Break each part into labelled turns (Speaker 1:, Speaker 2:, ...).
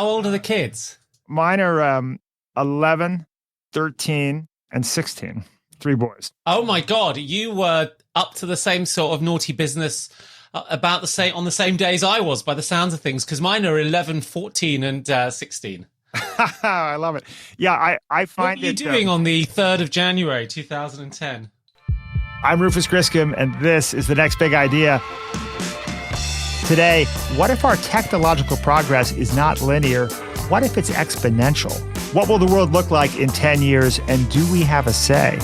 Speaker 1: How old are the kids?
Speaker 2: Mine are 11, 13, and 16. 3 boys.
Speaker 1: Oh my God, you were up to the same sort of naughty business about the same on the same days I was, by the sounds of things, because mine are 11, 14, and 16.
Speaker 2: I love it. Yeah, I find it...
Speaker 1: What are you doing on the 3rd of January, 2010?
Speaker 2: I'm Rufus Griscom, and this is The Next Big Idea. Today, what if our technological progress is not linear? What if it's exponential? What will the world look like in 10 years, and do we have a say?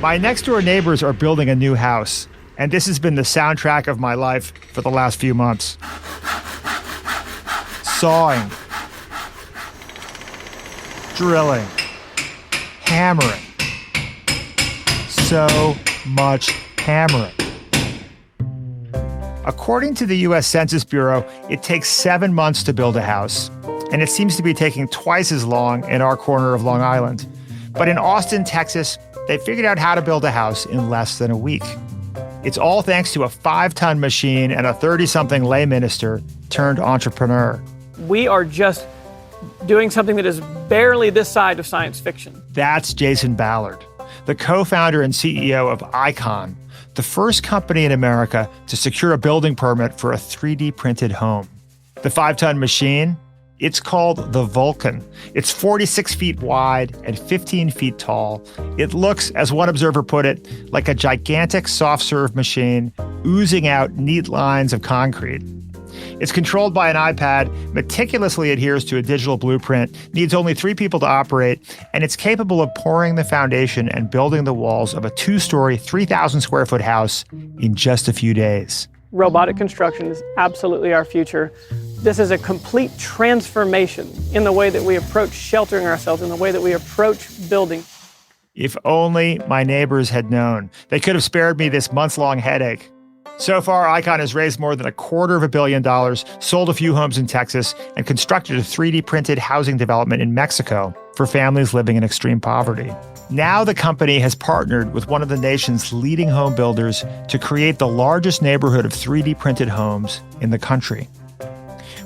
Speaker 2: My next-door neighbors are building a new house, and this has been the soundtrack of my life for the last few months. Sawing, drilling, hammering. So much hammering. According to the U.S. Census Bureau, it takes 7 months to build a house, and it seems to be taking twice as long in our corner of Long Island. But in Austin, Texas, they figured out how to build a house in less than a week. It's all thanks to a 5-ton machine and a 30-something lay minister turned entrepreneur.
Speaker 3: We are just doing something that is barely this side of science fiction.
Speaker 2: That's Jason Ballard, the co-founder and CEO of Icon, the first company in America to secure a building permit for a 3D printed home. The 5-ton machine? It's called the Vulcan. It's 46 feet wide and 15 feet tall. It looks, as one observer put it, like a gigantic soft-serve machine oozing out neat lines of concrete. It's controlled by an iPad, meticulously adheres to a digital blueprint, needs only 3 people to operate, and it's capable of pouring the foundation and building the walls of a 2-story, 3,000-square-foot house in just a few days.
Speaker 3: Robotic construction is absolutely our future. This is a complete transformation in the way that we approach sheltering ourselves, in the way that we approach building.
Speaker 2: If only my neighbors had known. They could have spared me this months-long headache. So far, Icon has raised more than $250 million, sold a few homes in Texas, and constructed a 3D printed housing development in Mexico for families living in extreme poverty. Now the company has partnered with one of the nation's leading home builders to create the largest neighborhood of 3D printed homes in the country.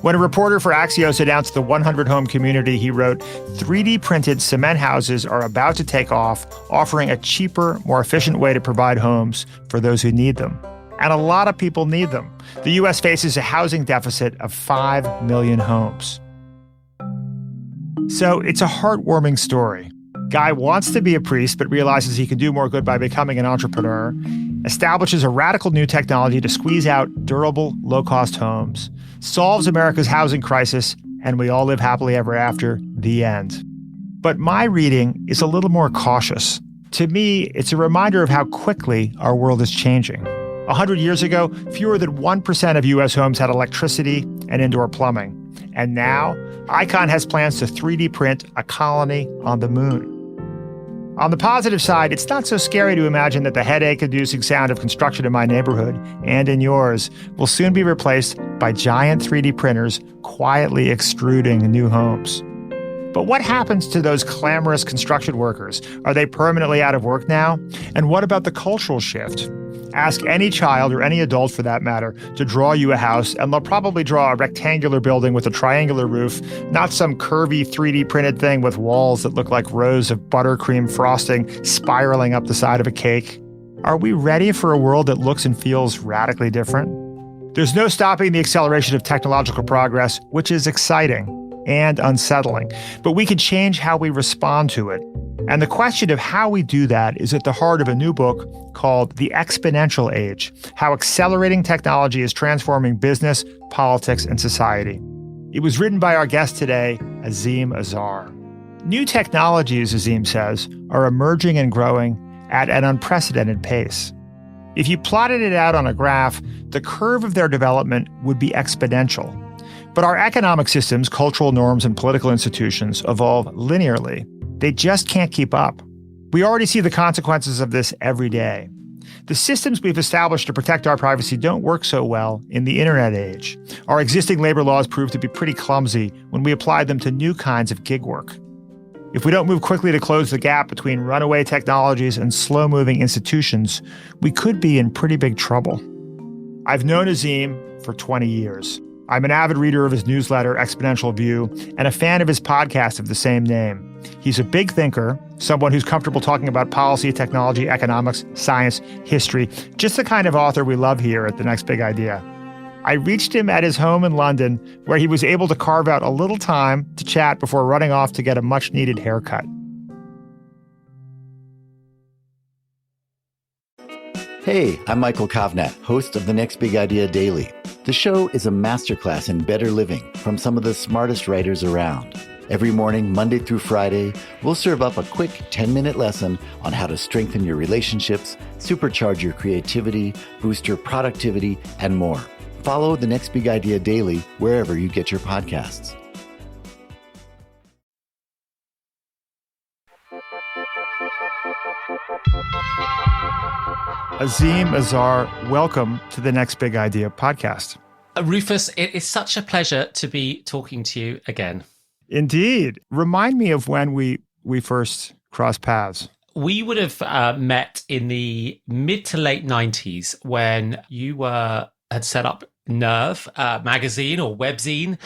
Speaker 2: When a reporter for Axios announced the 100-home community, he wrote, 3D printed cement houses are about to take off, offering a cheaper, more efficient way to provide homes for those who need them. And a lot of people need them. The U.S. faces a housing deficit of 5 million homes. So it's a heartwarming story. Guy wants to be a priest, but realizes he can do more good by becoming an entrepreneur, establishes a radical new technology to squeeze out durable, low-cost homes, solves America's housing crisis, and we all live happily ever after, the end. But my reading is a little more cautious. To me, it's a reminder of how quickly our world is changing. 100 years ago, fewer than 1% of U.S. homes had electricity and indoor plumbing. And now, Icon has plans to 3D print a colony on the moon. On the positive side, it's not so scary to imagine that the headache-inducing sound of construction in my neighborhood and in yours will soon be replaced by giant 3D printers quietly extruding new homes. But what happens to those clamorous construction workers? Are they permanently out of work now? And what about the cultural shift? Ask any child, or any adult for that matter, to draw you a house, and they'll probably draw a rectangular building with a triangular roof, not some curvy 3D printed thing with walls that look like rows of buttercream frosting spiraling up the side of a cake. Are we ready for a world that looks and feels radically different? There's no stopping the acceleration of technological progress, which is exciting and unsettling, but we can change how we respond to it. And the question of how we do that is at the heart of a new book called The Exponential Age: How Accelerating Technology is Transforming Business, Politics, and Society. It was written by our guest today, Azeem Azhar. New technologies, Azeem says, are emerging and growing at an unprecedented pace. If you plotted it out on a graph, the curve of their development would be exponential. But our economic systems, cultural norms, and political institutions evolve linearly. They just can't keep up. We already see the consequences of this every day. The systems we've established to protect our privacy don't work so well in the internet age. Our existing labor laws prove to be pretty clumsy when we apply them to new kinds of gig work. If we don't move quickly to close the gap between runaway technologies and slow-moving institutions, we could be in pretty big trouble. I've known Azeem for 20 years. I'm an avid reader of his newsletter, Exponential View, and a fan of his podcast of the same name. He's a big thinker, someone who's comfortable talking about policy, technology, economics, science, history, just the kind of author we love here at The Next Big Idea. I reached him at his home in London, where he was able to carve out a little time to chat before running off to get a much-needed haircut.
Speaker 4: Hey, I'm Michael Kovnat, host of The Next Big Idea Daily. The show is a masterclass in better living from some of the smartest writers around. Every morning, Monday through Friday, we'll serve up a quick 10-minute lesson on how to strengthen your relationships, supercharge your creativity, boost your productivity, and more. Follow The Next Big Idea Daily wherever you get your podcasts.
Speaker 2: Azeem Azhar, welcome to the Next Big Idea podcast.
Speaker 1: Rufus, it is such a pleasure to be talking to you again.
Speaker 2: Indeed. Remind me of when we first crossed paths.
Speaker 1: We would have met in the mid to late 90s when you had set up Nerve magazine or webzine,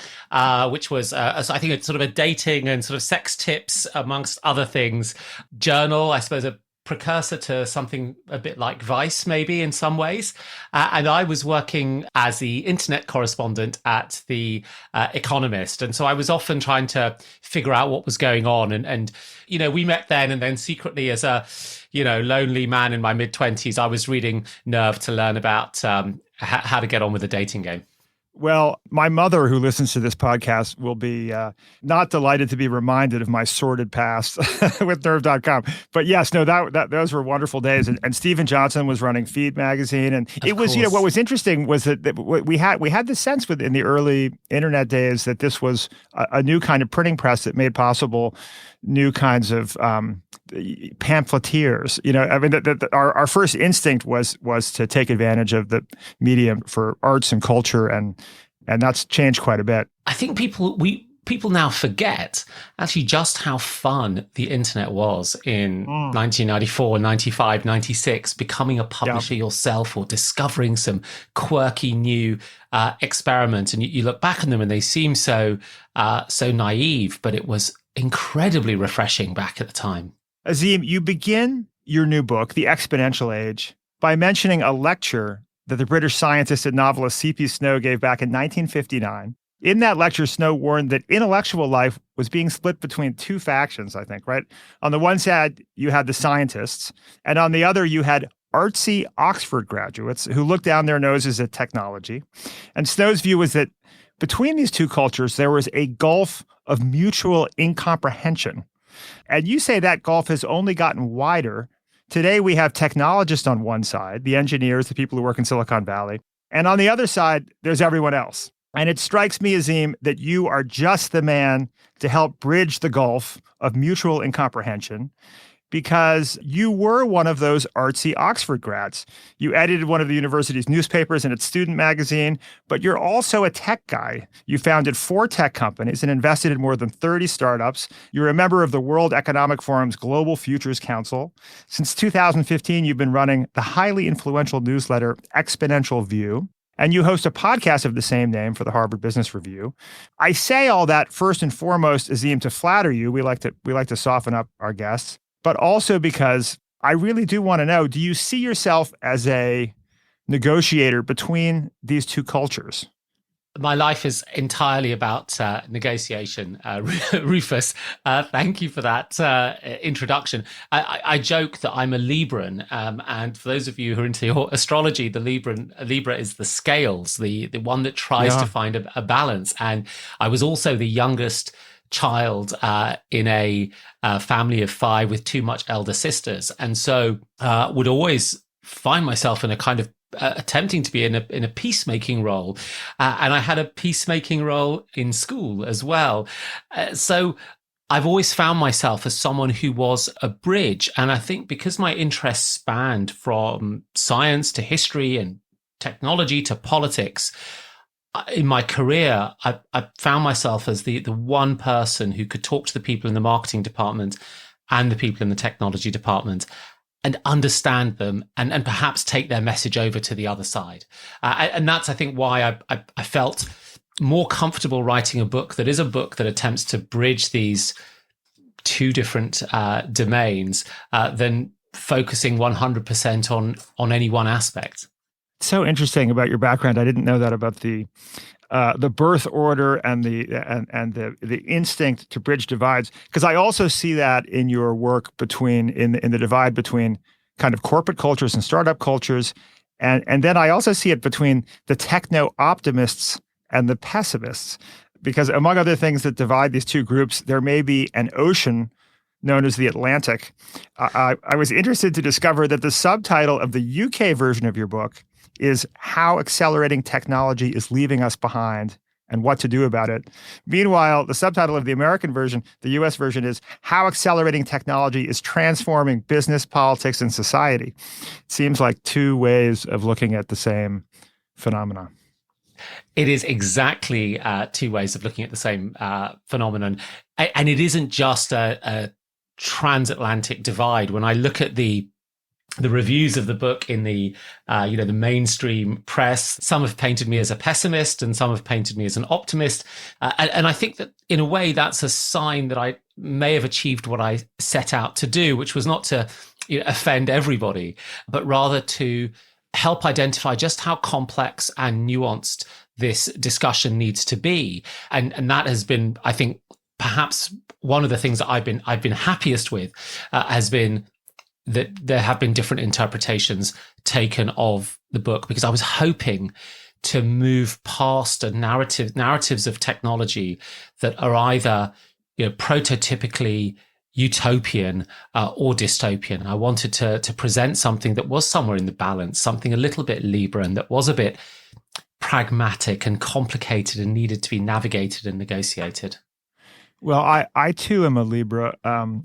Speaker 1: which was, I think, it's sort of a dating and sort of sex tips, amongst other things, journal, I suppose, a precursor to something a bit like Vice, maybe in some ways. And I was working as the internet correspondent at The Economist. And so I was often trying to figure out what was going on. And you know, we met then, and then secretly as a, you know, lonely man in my mid-20s, I was reading Nerve to learn about how to get on with the dating game.
Speaker 2: Well, my mother, who listens to this podcast, will be not delighted to be reminded of my sordid past with Nerve.com. But yes, no, that those were wonderful days. And Stephen Johnson was running Feed magazine, and it was, you know, what was interesting was that we had the sense in the early internet days that this was a new kind of printing press that made possible new kinds of pamphleteers. You know, I mean, our first instinct was to take advantage of the medium for arts and culture, and that's changed quite a bit.
Speaker 1: I think people now forget actually just how fun the internet was in 1994, 95, 96, becoming a publisher yourself or discovering some quirky new experiment. And you look back on them and they seem so naive, but it was incredibly refreshing back at the time.
Speaker 2: Azeem, you begin your new book, The Exponential Age, by mentioning a lecture that the British scientist and novelist C.P. Snow gave back in 1959. In that lecture, Snow warned that intellectual life was being split between two factions, I think, right? On the one side, you had the scientists, and on the other, you had artsy Oxford graduates who looked down their noses at technology. And Snow's view was that between these two cultures, there was a gulf of mutual incomprehension. And you say that gulf has only gotten wider. Today, we have technologists on one side, the engineers, the people who work in Silicon Valley. And on the other side, there's everyone else. And it strikes me, Azeem, that you are just the man to help bridge the gulf of mutual incomprehension, because you were one of those artsy Oxford grads. You edited one of the university's newspapers and its student magazine, but you're also a tech guy. You founded 4 tech companies and invested in more than 30 startups. You're a member of the World Economic Forum's Global Futures Council. Since 2015, you've been running the highly influential newsletter Exponential View, and you host a podcast of the same name for the Harvard Business Review. I say all that first and foremost, Azeem, to flatter you. We like to soften up our guests, but also because I really do want to know, do you see yourself as a negotiator between these two cultures?
Speaker 1: My life is entirely about negotiation, Rufus. Thank you for that introduction. I joke that I'm a Libran, and for those of you who are into your astrology, the Libra is the scales, the one that tries to find a balance. And I was also the youngest child in a family of 5 with 2 much elder sisters, and so would always find myself in a kind of attempting to be in a peacemaking role, and I had a peacemaking role in school as well. So I've always found myself as someone who was a bridge. And I think because my interests spanned from science to history and technology to politics, in my career, I found myself as the one person who could talk to the people in the marketing department and the people in the technology department and understand them and perhaps take their message over to the other side. And that's, I think, why I felt more comfortable writing a book that is a book that attempts to bridge these two different domains than focusing 100% on any one aspect.
Speaker 2: So interesting about your background. I didn't know that about the birth order and the instinct to bridge divides, because I also see that in your work in the divide between kind of corporate cultures and startup cultures, and then I also see it between the techno optimists and the pessimists, because among other things that divide these two groups, there may be an ocean known as the Atlantic. I was interested to discover that the subtitle of the UK version of your book is How Accelerating Technology is Leaving Us Behind and What to Do About It. Meanwhile, the subtitle of the American version, the US version, is How Accelerating Technology is Transforming Business, Politics, and Society. It seems like two ways of looking at the same phenomena.
Speaker 1: It is exactly two ways of looking at the same phenomenon. And it isn't just a transatlantic divide. When I look at the reviews of the book in the the mainstream press, some have painted me as a pessimist and some have painted me as an optimist. And I think that in a way that's a sign that I may have achieved what I set out to do, which was not to offend everybody, but rather to help identify just how complex and nuanced this discussion needs to be. And that has been, I think, perhaps one of the things that I've been happiest with has been that there have been different interpretations taken of the book, because I was hoping to move past narratives of technology that are either prototypically utopian or dystopian. I wanted to present something that was somewhere in the balance, something a little bit Libran, that was a bit pragmatic and complicated and needed to be navigated and negotiated.
Speaker 2: Well, I too am a Libra,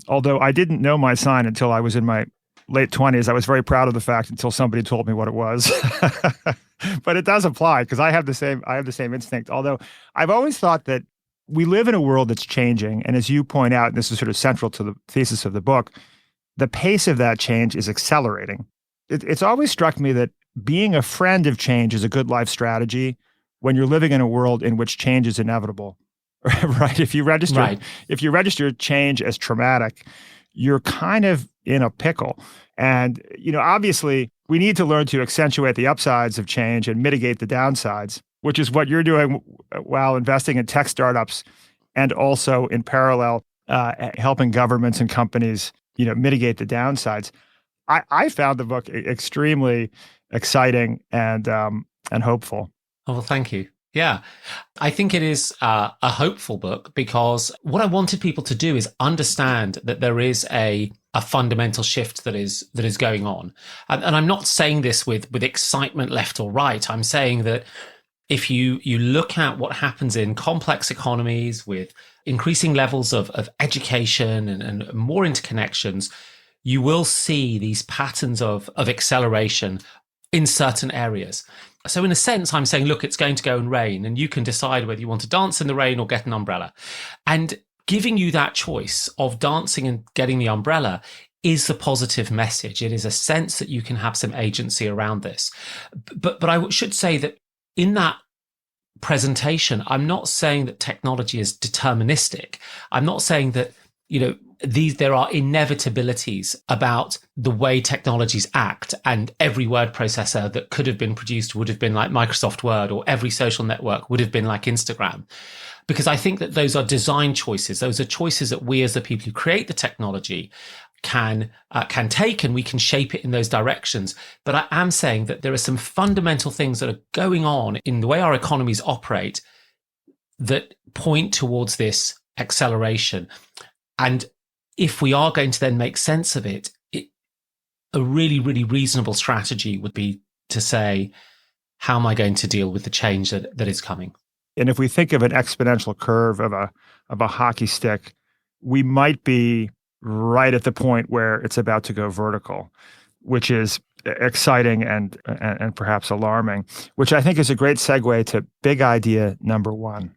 Speaker 2: although I didn't know my sign until I was in my late 20s. I was very proud of the fact until somebody told me what it was. But it does apply, because I have the same instinct. Although I've always thought that we live in a world that's changing, and as you point out, and this is sort of central to the thesis of the book, the pace of that change is accelerating. It's always struck me that being a friend of change is a good life strategy when you're living in a world in which change is inevitable. Right? If you register change as traumatic, you're kind of in a pickle. And obviously, we need to learn to accentuate the upsides of change and mitigate the downsides, which is what you're doing while investing in tech startups, and also in parallel helping governments and companies mitigate the downsides. I found the book extremely exciting and hopeful.
Speaker 1: Oh, well, thank you. Yeah, I think it is a hopeful book, because what I wanted people to do is understand that there is a fundamental shift that is going on. And I'm not saying this with excitement left or right. I'm saying that if you look at what happens in complex economies with increasing levels of education and more interconnections, you will see these patterns of acceleration in certain areas. So in a sense, I'm saying, look, it's going to go and rain, and you can decide whether you want to dance in the rain or get an umbrella. And giving you that choice of dancing and getting the umbrella is the positive message. It is a sense that you can have some agency around this. But I should say that in that presentation, I'm not saying that technology is deterministic. I'm not saying that, there are inevitabilities about the way technologies act, and every word processor that could have been produced would have been like Microsoft Word, or every social network would have been like Instagram. Because I think that those are design choices. Those are choices that we, as the people who create the technology, can take, and we can shape it in those directions. But I am saying that there are some fundamental things that are going on in the way our economies operate that point towards this acceleration. And if we are going to then make sense of it, a really, really reasonable strategy would be to say, how am I going to deal with the change that is coming?
Speaker 2: And if we think of an exponential curve of a hockey stick, we might be right at the point where it's about to go vertical, which is exciting and perhaps alarming, which I think is a great segue to big idea number one.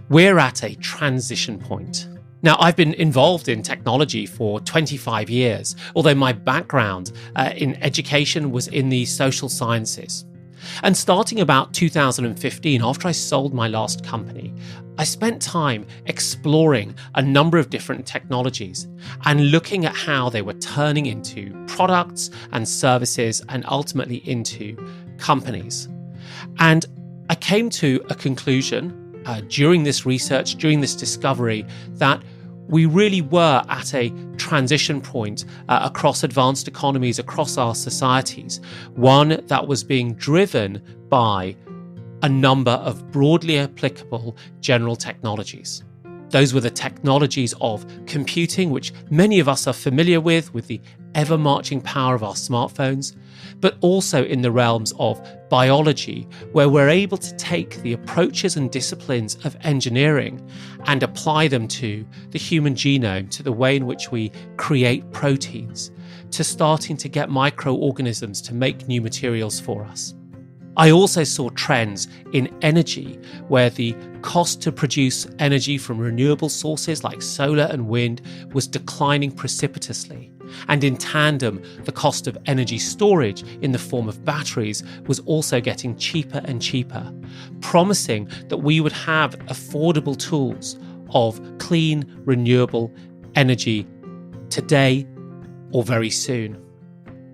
Speaker 1: We're at a transition point. Now, I've been involved in technology for 25 years, although my background in education was in the social sciences. And starting about 2015, after I sold my last company, I spent time exploring a number of different technologies and looking at how they were turning into products and services and ultimately into companies. And I came to a conclusion during this research, during this discovery, that we really were at a transition point across advanced economies, across our societies, one that was being driven by a number of broadly applicable general technologies. Those were the technologies of computing, which many of us are familiar with the ever-marching power of our smartphones, but also in the realms of biology, where we're able to take the approaches and disciplines of engineering and apply them to the human genome, to the way in which we create proteins, to starting to get microorganisms to make new materials for us. I also saw trends in energy, where the cost to produce energy from renewable sources like solar and wind was declining precipitously. And in tandem, the cost of energy storage in the form of batteries was also getting cheaper and cheaper, promising that we would have affordable tools of clean, renewable energy today or very soon.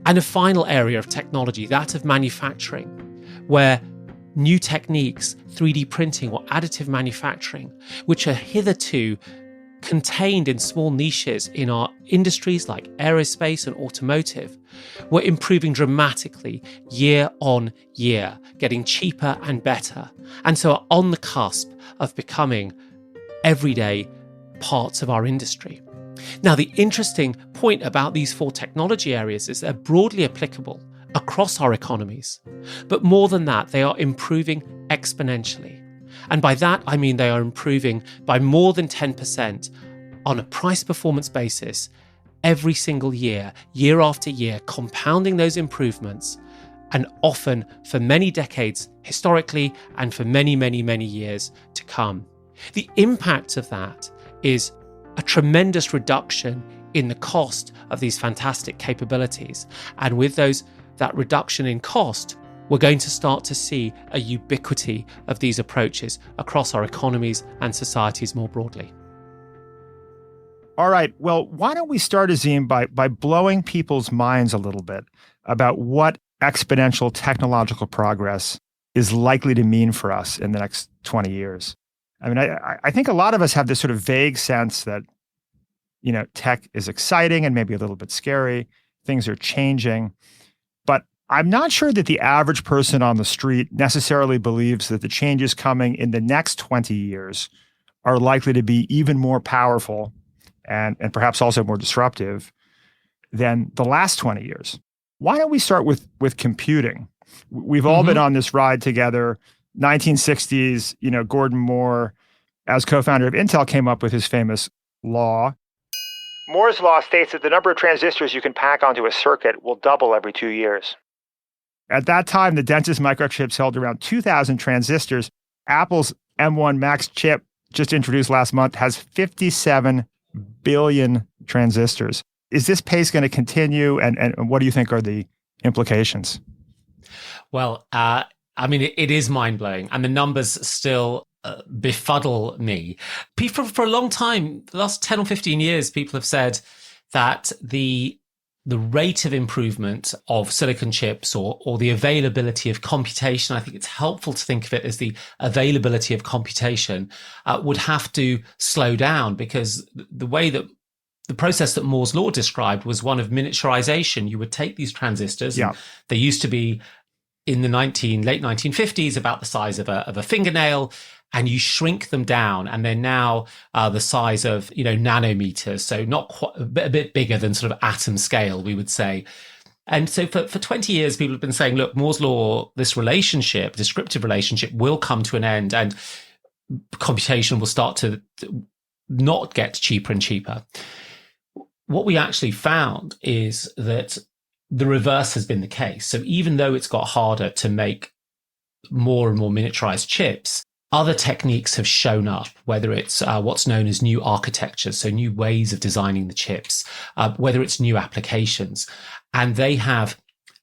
Speaker 1: And a final area of technology, that of manufacturing, where new techniques, 3D printing or additive manufacturing, which are hitherto contained in small niches in our industries like aerospace and automotive, were improving dramatically year on year, getting cheaper and better, and so are on the cusp of becoming everyday parts of our industry. Now, the interesting point about these four technology areas is they're broadly applicable across our economies. But more than that, they are improving exponentially. And by that, I mean they are improving by more than 10% on a price-performance basis every single year, year after year, compounding those improvements, and often for many decades historically and for many, many, many years to come. The impact of that is a tremendous reduction in the cost of these fantastic capabilities. And with that reduction in cost, we're going to start to see a ubiquity of these approaches across our economies and societies more broadly.
Speaker 2: All right. Well, why don't we start, Azeem, by blowing people's minds a little bit about what exponential technological progress is likely to mean for us in the next 20 years. I mean, I think a lot of us have this sort of vague sense that, tech is exciting and maybe a little bit scary. Things are changing. But I'm not sure that the average person on the street necessarily believes that the changes coming in the next 20 years are likely to be even more powerful and perhaps also more disruptive than the last 20 years. Why don't we start with computing? We've all been on this ride together. 1960s, Gordon Moore, as co-founder of Intel, came up with his famous law. Moore's law states that the number of transistors you can pack onto a circuit will double every 2 years. At that time, the densest microchips held around 2,000 transistors. Apple's M1 Max chip, just introduced last month, has 57 billion transistors. Is this pace going to continue? And what do you think are the implications?
Speaker 1: Well, it is mind-blowing, and the numbers still befuddle me. People, for a long time, the last 10 or 15 years, people have said that the rate of improvement of silicon chips or the availability of computation, I think it's helpful to think of it as the availability of computation, would have to slow down, because the way that the process that Moore's law described was one of miniaturization. You would take these transistors, and they used to be in the late 1950s about the size of a fingernail, and you shrink them down, and they're now the size of nanometers, so not quite, a bit bigger than sort of atom scale, we would say. And so for 20 years, people have been saying, look, Moore's law, this descriptive relationship, will come to an end, and computation will start to not get cheaper and cheaper. What we actually found is that the reverse has been the case. So even though it's got harder to make more and more miniaturized chips, other techniques have shown up, whether it's what's known as new architectures, so new ways of designing the chips, whether it's new applications, and they have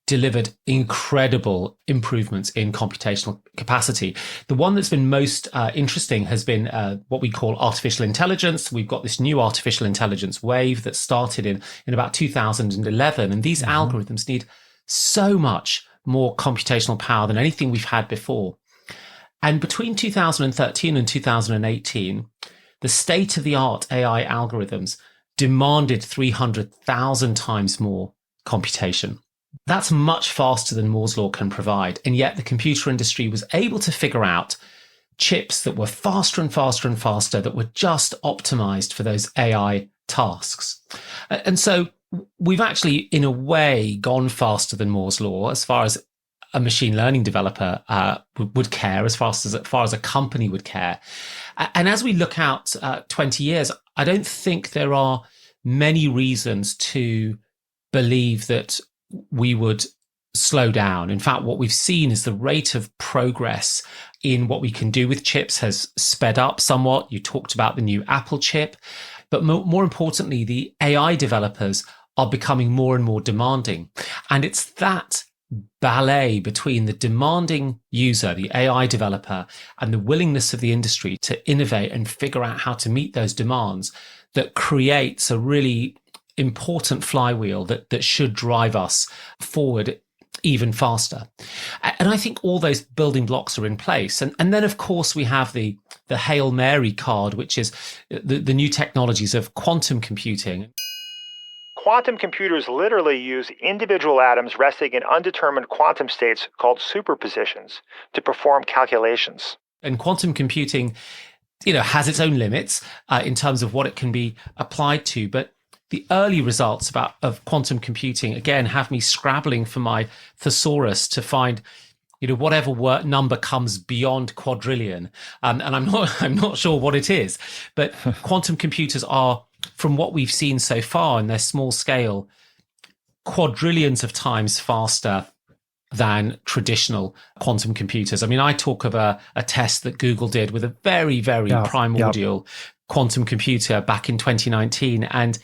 Speaker 1: delivered incredible improvements in computational capacity. The one that's been most interesting has been what we call artificial intelligence. We've got this new artificial intelligence wave that started in about 2011, and these algorithms need so much more computational power than anything we've had before. And between 2013 and 2018, the state-of-the-art AI algorithms demanded 300,000 times more computation. That's much faster than Moore's law can provide. And yet the computer industry was able to figure out chips that were faster and faster and faster, that were just optimized for those AI tasks. And so we've actually, in a way, gone faster than Moore's law as far as a machine learning developer would care, as far as a company would care. And as we look out 20 years, I don't think there are many reasons to believe that we would slow down. In fact, what we've seen is the rate of progress in what we can do with chips has sped up somewhat. You talked about the new Apple chip, but more importantly, the AI developers are becoming more and more demanding. And it's that ballet between the demanding user, the AI developer, and the willingness of the industry to innovate and figure out how to meet those demands that creates a really important flywheel that should drive us forward even faster. And I think all those building blocks are in place. And then, of course, we have the Hail Mary card, which is the new technologies of quantum computing.
Speaker 2: Quantum computers literally use individual atoms resting in undetermined quantum states called superpositions to perform calculations.
Speaker 1: And quantum computing, has its own limits in terms of what it can be applied to. But the early results of quantum computing, again, have me scrabbling for my thesaurus to find whatever number comes beyond quadrillion. And I'm not sure what it is. But quantum computers are, from what we've seen so far in their small scale, quadrillions of times faster than traditional quantum computers. I mean, I talk of a test that Google did with a very, very primordial quantum computer back in 2019. And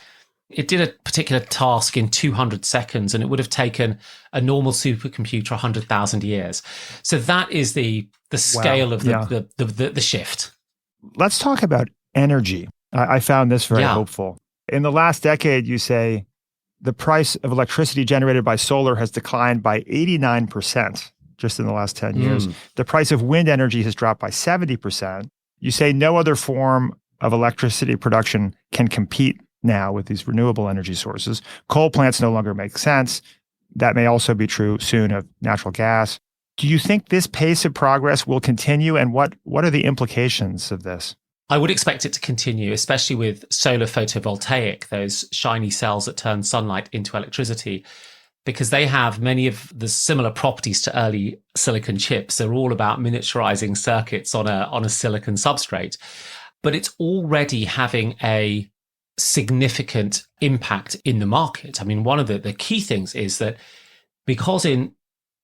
Speaker 1: it did a particular task in 200 seconds, and it would have taken a normal supercomputer 100,000 years. So that is the scale of the shift.
Speaker 2: Let's talk about energy. I found this very hopeful. In the last decade, you say the price of electricity generated by solar has declined by 89% just in the last 10 years. The price of wind energy has dropped by 70%. You say no other form of electricity production can compete now with these renewable energy sources. Coal plants no longer make sense. That may also be true soon of natural gas. Do you think this pace of progress will continue, and what are the implications of this?
Speaker 1: I would expect it to continue, especially with solar photovoltaic, those shiny cells that turn sunlight into electricity, because they have many of the similar properties to early silicon chips. They're all about miniaturizing circuits on a silicon substrate. But it's already having a significant impact in the market. I mean, one of the key things is that because in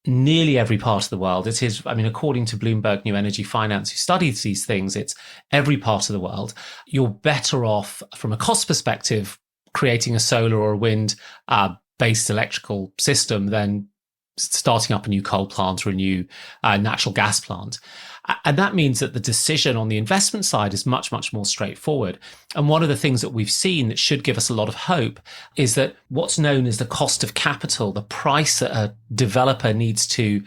Speaker 1: nearly every part of the world, it is, according to Bloomberg New Energy Finance, who studies these things, it's every part of the world. You're better off from a cost perspective creating a solar or a wind based electrical system than starting up a new coal plant or a new natural gas plant. And that means that the decision on the investment side is much, much more straightforward. And one of the things that we've seen that should give us a lot of hope is that what's known as the cost of capital, the price that a developer needs to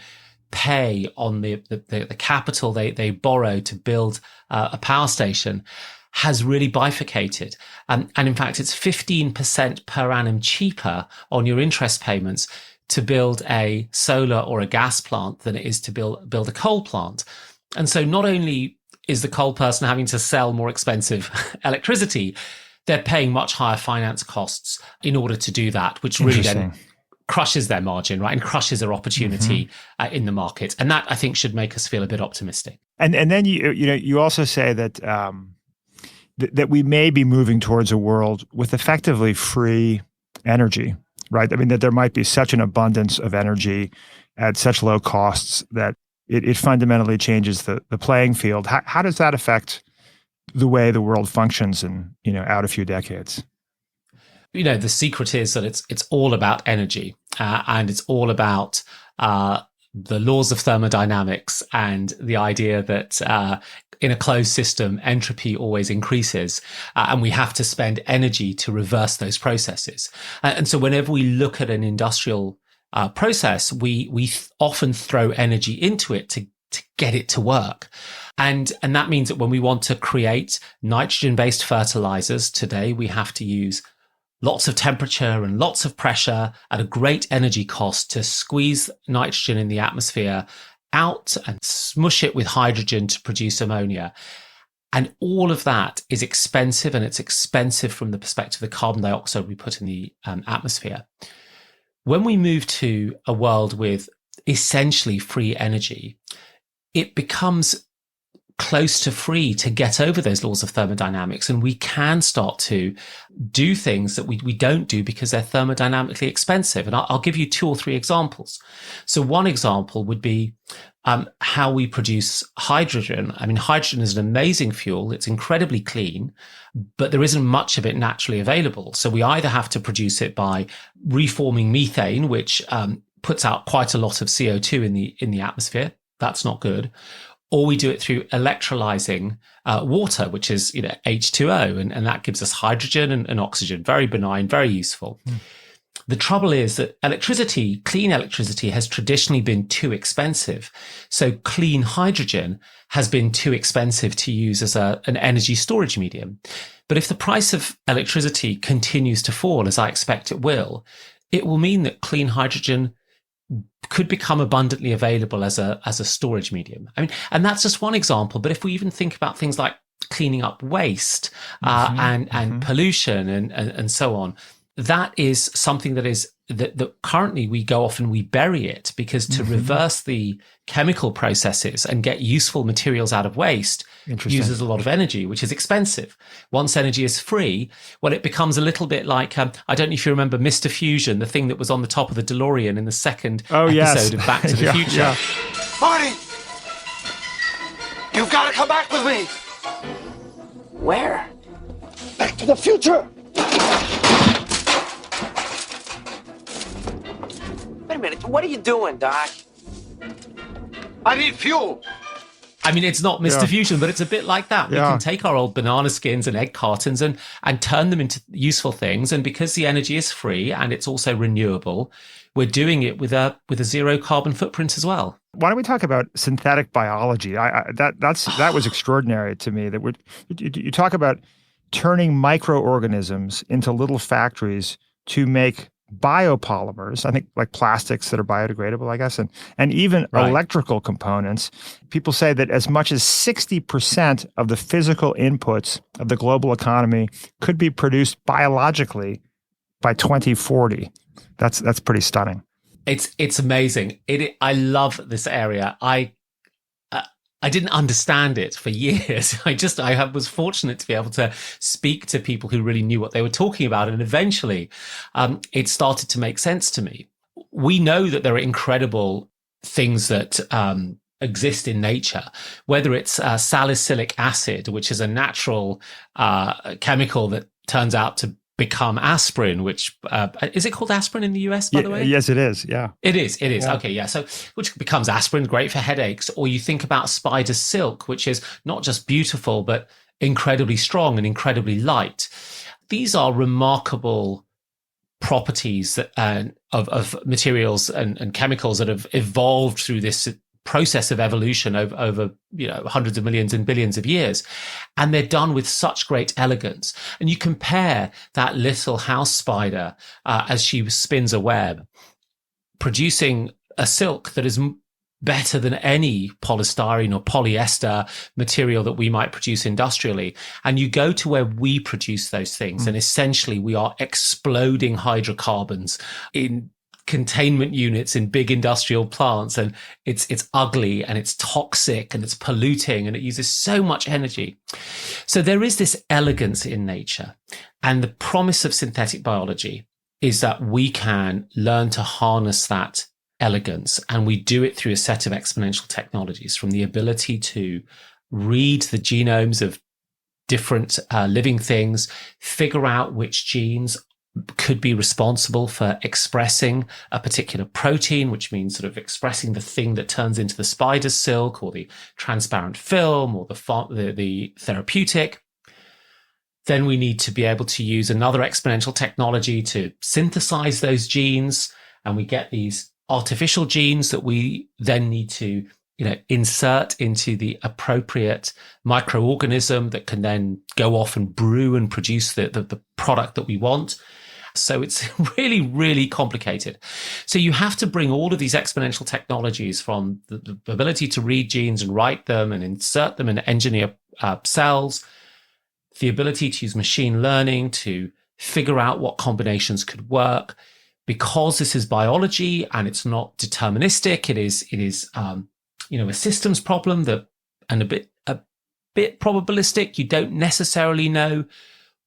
Speaker 1: pay on the capital they borrow to build a power station, has really bifurcated. And in fact, it's 15% per annum cheaper on your interest payments to build a solar or a gas plant than it is to build a coal plant. And so not only is the coal person having to sell more expensive electricity, they're paying much higher finance costs in order to do that, which really then crushes their margin, right? And crushes their opportunity in the market. And that, I think, should make us feel a bit optimistic.
Speaker 2: And then you also say that that we may be moving towards a world with effectively free energy, right? I mean, that there might be such an abundance of energy at such low costs that it fundamentally changes the playing field. How does that affect the way the world functions in, out a few decades?
Speaker 1: The secret is that it's all about energy, and it's all about the laws of thermodynamics and the idea that in a closed system, entropy always increases, and we have to spend energy to reverse those processes. And so whenever we look at an industrial process, we often throw energy into it to get it to work. And that means that when we want to create nitrogen-based fertilizers today, we have to use lots of temperature and lots of pressure at a great energy cost to squeeze nitrogen in the atmosphere out and smush it with hydrogen to produce ammonia. And all of that is expensive, and it's expensive from the perspective of the carbon dioxide we put in the atmosphere. When we move to a world with essentially free energy, it becomes close to free to get over those laws of thermodynamics. And we can start to do things that we don't do because they're thermodynamically expensive. And I'll give you 2 or 3 examples. So one example would be how we produce hydrogen. I mean, hydrogen is an amazing fuel. It's incredibly clean, but there isn't much of it naturally available. So we either have to produce it by reforming methane, which puts out quite a lot of CO2 in the atmosphere. That's not good. Or we do it through electrolyzing water, which is H2O, and that gives us hydrogen and oxygen. Very benign, very useful. The trouble is that clean electricity, has traditionally been too expensive. So clean hydrogen has been too expensive to use as an energy storage medium. But if the price of electricity continues to fall, as I expect it will mean that clean hydrogen could become abundantly available as a storage medium. I mean, and that's just one example. But if we even think about things like cleaning up waste and pollution and so on, that is something that currently we go off and we bury it, because to reverse the chemical processes and get useful materials out of waste uses a lot of energy, which is expensive. Once energy is free, well, it becomes a little bit like, I don't know if you remember Mr. Fusion, the thing that was on the top of the DeLorean in the second episode of Back to the Future.
Speaker 5: Yeah. Marty! You've got to come back with me!
Speaker 6: Where?
Speaker 5: Back to the future!
Speaker 6: Wait a minute, what are you doing, Doc?
Speaker 5: I need fuel!
Speaker 1: I mean, it's not Mr. Fusion, but it's a bit like that. We can take our old banana skins and egg cartons and turn them into useful things. And because the energy is free and it's also renewable, we're doing it with a zero carbon footprint as well.
Speaker 2: Why don't we talk about synthetic biology? That was extraordinary to me. That you talk about turning microorganisms into little factories to make biopolymers, I think like plastics that are biodegradable, I guess, and even electrical components. People say that as much as 60% of the physical inputs of the global economy could be produced biologically by 2040. That's pretty stunning.
Speaker 1: It's amazing. I love this area. I didn't understand it for years. I was fortunate to be able to speak to people who really knew what they were talking about. And eventually, it started to make sense to me. We know that there are incredible things that exist in nature, whether it's salicylic acid, which is a natural chemical that turns out to become aspirin, which is it called aspirin in the US, by the way?
Speaker 2: Yes, it is. Yeah,
Speaker 1: it is.
Speaker 2: Yeah.
Speaker 1: Okay, yeah. So, which becomes aspirin, great for headaches. Or you think about spider silk, which is not just beautiful, but incredibly strong and incredibly light. These are remarkable properties of materials and chemicals that have evolved through this process of evolution over hundreds of millions and billions of years, and they're done with such great elegance. And you compare that little house spider as she spins a web, producing a silk that is better than any polystyrene or polyester material that we might produce industrially. And you go to where we produce those things, and essentially we are exploding hydrocarbons in containment units in big industrial plants, and it's ugly and it's toxic and it's polluting and it uses so much energy. So there is this elegance in nature, and the promise of synthetic biology is that we can learn to harness that elegance, and we do it through a set of exponential technologies, from the ability to read the genomes of different living things, figure out which genes could be responsible for expressing a particular protein, which means sort of expressing the thing that turns into the spider's silk or the transparent film or the therapeutic. Then we need to be able to use another exponential technology to synthesize those genes, and we get these artificial genes that we then need to insert into the appropriate microorganism that can then go off and brew and produce the product that we want. So it's really, really complicated. So you have to bring all of these exponential technologies, from the ability to read genes and write them and insert them and engineer cells, the ability to use machine learning to figure out what combinations could work. Because this is biology and it's not deterministic, it is a systems problem and a bit probabilistic. You don't necessarily know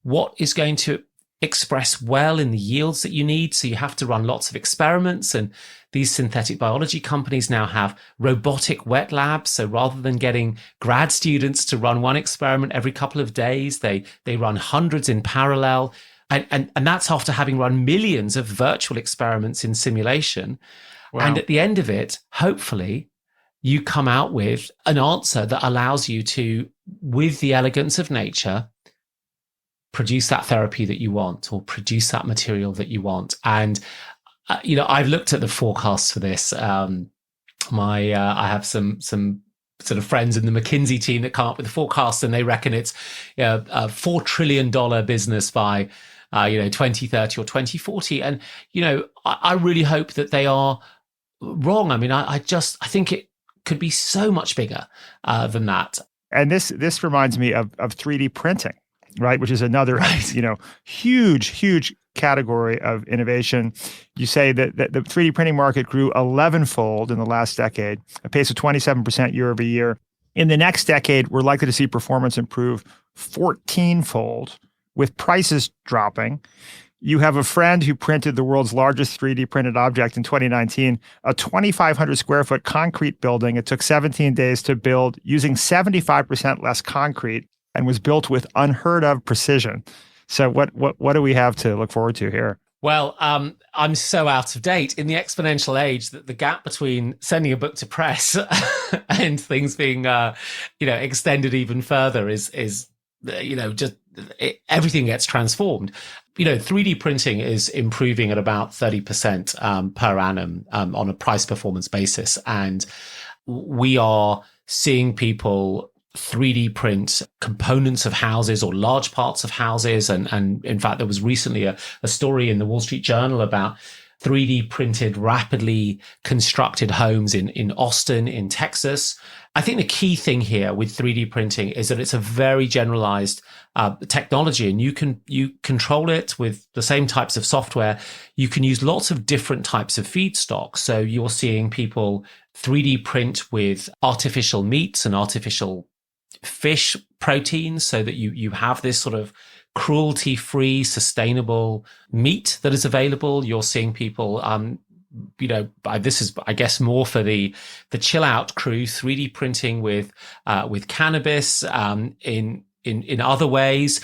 Speaker 1: what is going to express well in the yields that you need. So you have to run lots of experiments, and these synthetic biology companies now have robotic wet labs. So rather than getting grad students to run one experiment every couple of days, they run hundreds in parallel. And that's after having run millions of virtual experiments in simulation. Wow. And at the end of it, hopefully, you come out with an answer that allows you to, with the elegance of nature, produce that therapy that you want or produce that material that you want. And, I've looked at the forecasts for this. I have some sort of friends in the McKinsey team that come up with the forecast, and they reckon it's a $4 trillion business by 2030 or 2040. And, I really hope that they are wrong. I mean, I think it could be so much bigger than that.
Speaker 2: And this reminds me of 3D printing, right? Which is another,
Speaker 1: right.
Speaker 2: Huge category of innovation. You say that the 3D printing market grew 11-fold in the last decade, a pace of 27% year over year. In the next decade, we're likely to see performance improve 14-fold, with prices dropping. You have a friend who printed the world's largest 3D printed object in 2019, a 2,500 square foot concrete building. It took 17 days to build using 75% less concrete and was built with unheard of precision. So what do we have to look forward to here?
Speaker 1: Well, I'm so out of date in the exponential age that the gap between sending a book to press and things being, extended even further is everything gets transformed. 3D printing is improving at about 30% per annum on a price performance basis. And we are seeing people 3D print components of houses or large parts of houses. And in fact, there was recently a story in the Wall Street Journal about 3D printed, rapidly constructed homes in Austin, in Texas. I think the key thing here with 3D printing is that it's a very generalized technology, and you control it with the same types of software. You can use lots of different types of feedstock. So you're seeing people 3D print with artificial meats and artificial fish proteins, so that you have this sort of cruelty-free, sustainable meat that is available. You're seeing people, this is, I guess, more for the chill out crew, 3D printing with cannabis. In other ways,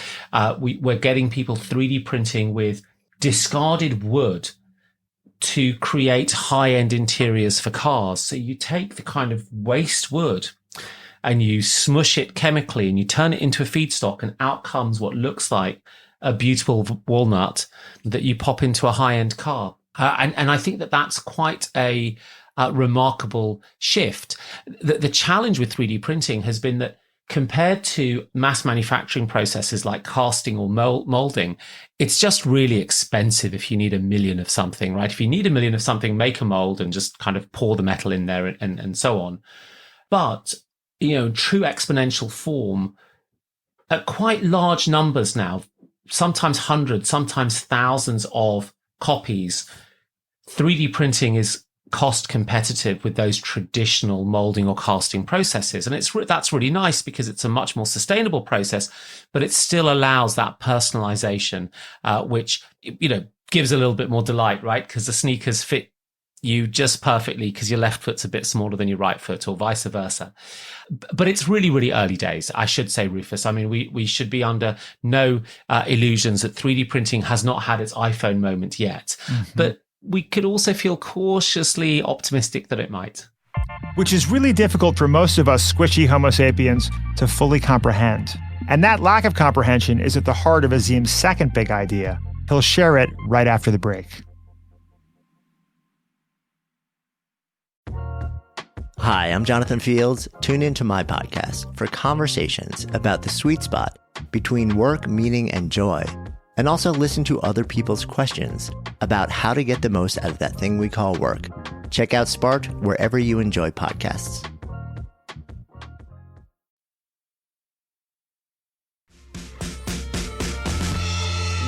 Speaker 1: we're getting people 3D printing with discarded wood to create high-end interiors for cars. So you take the kind of waste wood and you smush it chemically and you turn it into a feedstock, and out comes what looks like a beautiful walnut that you pop into a high-end car. And I think that that's quite a remarkable shift. The challenge with 3D printing has been that compared to mass manufacturing processes like casting or molding, it's just really expensive if you need 1 million of something, right? If you need 1 million of something, make a mold and just kind of pour the metal in there and so on. But true exponential form, at quite large numbers now, sometimes hundreds, sometimes thousands of copies, 3D printing is cost competitive with those traditional molding or casting processes. And that's really nice because it's a much more sustainable process, but it still allows that personalization, which, gives a little bit more delight, right? Because the sneakers fit you just perfectly because your left foot's a bit smaller than your right foot or vice versa. But it's really, really early days, I should say, Rufus. I mean, we should be under no illusions that 3D printing has not had its iPhone moment yet. Mm-hmm. But we could also feel cautiously optimistic that it might.
Speaker 2: Which is really difficult for most of us squishy Homo sapiens to fully comprehend. And that lack of comprehension is at the heart of Azeem's second big idea. He'll share it right after the break.
Speaker 7: Hi, I'm Jonathan Fields. Tune into my podcast for conversations about the sweet spot between work, meaning, and joy. And also listen to other people's questions about how to get the most out of that thing we call work. Check out Sparked wherever you enjoy podcasts.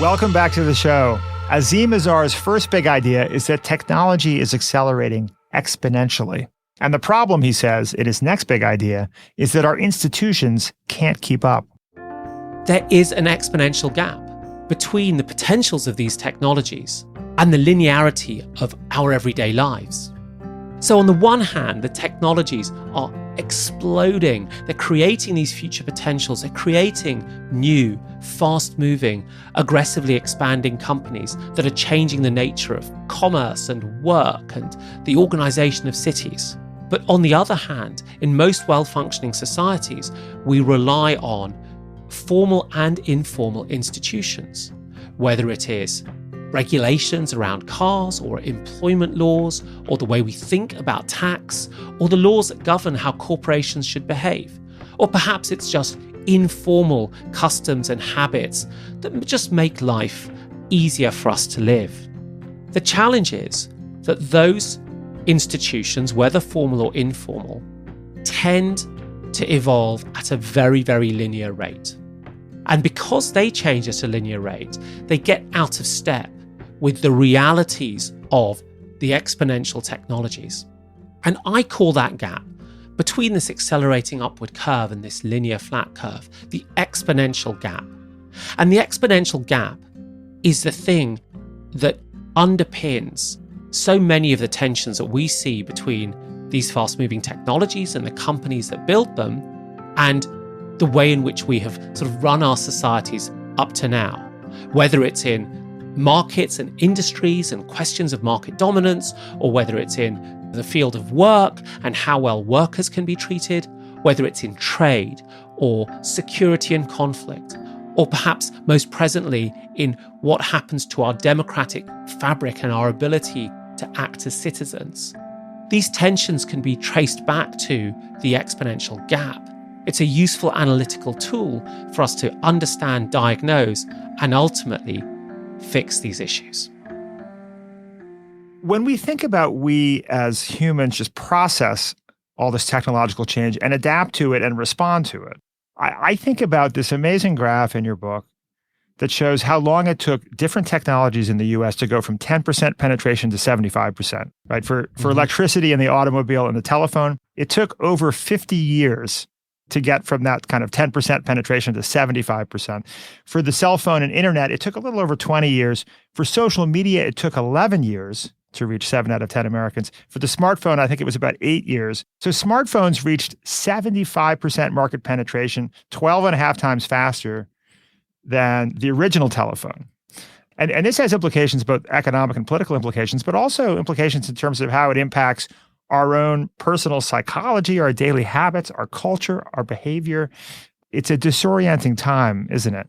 Speaker 2: Welcome back to the show. Azeem Azhar's first big idea is that technology is accelerating exponentially. And the problem, he says, in his next big idea, is that our institutions can't keep up.
Speaker 8: There is an exponential gap between the potentials of these technologies and the linearity of our everyday lives. So on the one hand, the technologies are exploding. They're creating these future potentials. They're creating new, fast-moving, aggressively expanding companies that are changing the nature of commerce and work and the organization of cities. But on the other hand, in most well-functioning societies, we rely on formal and informal institutions, whether it is regulations around cars or employment laws or the way we think about tax or the laws that govern how corporations should behave. Or perhaps it's just informal customs and habits that just make life easier for us to live. The challenge is that those institutions, whether formal or informal, tend to evolve at a very, very linear rate. And because they change at a linear rate, they get out of step with the realities of the exponential technologies. And I call that gap between this accelerating upward curve and this linear flat curve the exponential gap. And the exponential gap is the thing that underpins so many of the tensions that we see between these fast-moving technologies and the companies that build them and the way in which we have sort of run our societies up to now, whether it's in markets and industries and questions of market dominance, or whether it's in the field of work and how well workers can be treated, whether it's in trade or security and conflict, or perhaps most presently in what happens to our democratic fabric and our ability to act as citizens. These tensions can be traced back to the exponential gap. It's a useful analytical tool for us to understand, diagnose, and ultimately fix these issues.
Speaker 2: When we think about we as humans just process all this technological change and adapt to it and respond to it, I think about this amazing graph in your book that shows how long it took different technologies in the US to go from 10% penetration to 75%, right? For electricity and the automobile and the telephone, it took over 50 years to get from that kind of 10% penetration to 75%. For the cell phone and internet, it took a little over 20 years. For social media, it took 11 years to reach 7 out of 10 Americans. For the smartphone, I think it was about 8 years. So smartphones reached 75% market penetration, 12 and a half times faster than the original telephone. And this has implications, both economic and political implications, but also implications in terms of how it impacts our own personal psychology, our daily habits, our culture, our behavior. It's a disorienting time, isn't it?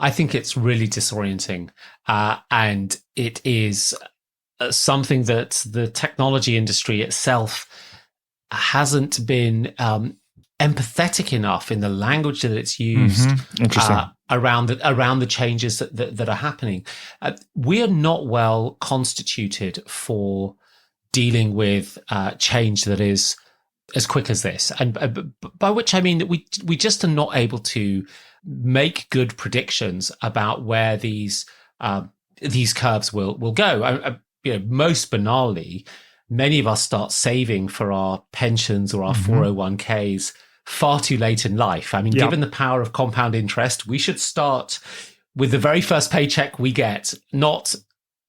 Speaker 1: I think it's really disorienting. And it is something that the technology industry itself hasn't been empathetic enough in the language that it's used around the changes that are happening. We are not well constituted for dealing with change that is as quick as this, and by which I mean that we just are not able to make good predictions about where these curves will go. most banally, many of us start saving for our pensions or our 401ks far too late in life. I mean, given the power of compound interest, we should start with the very first paycheck we get, not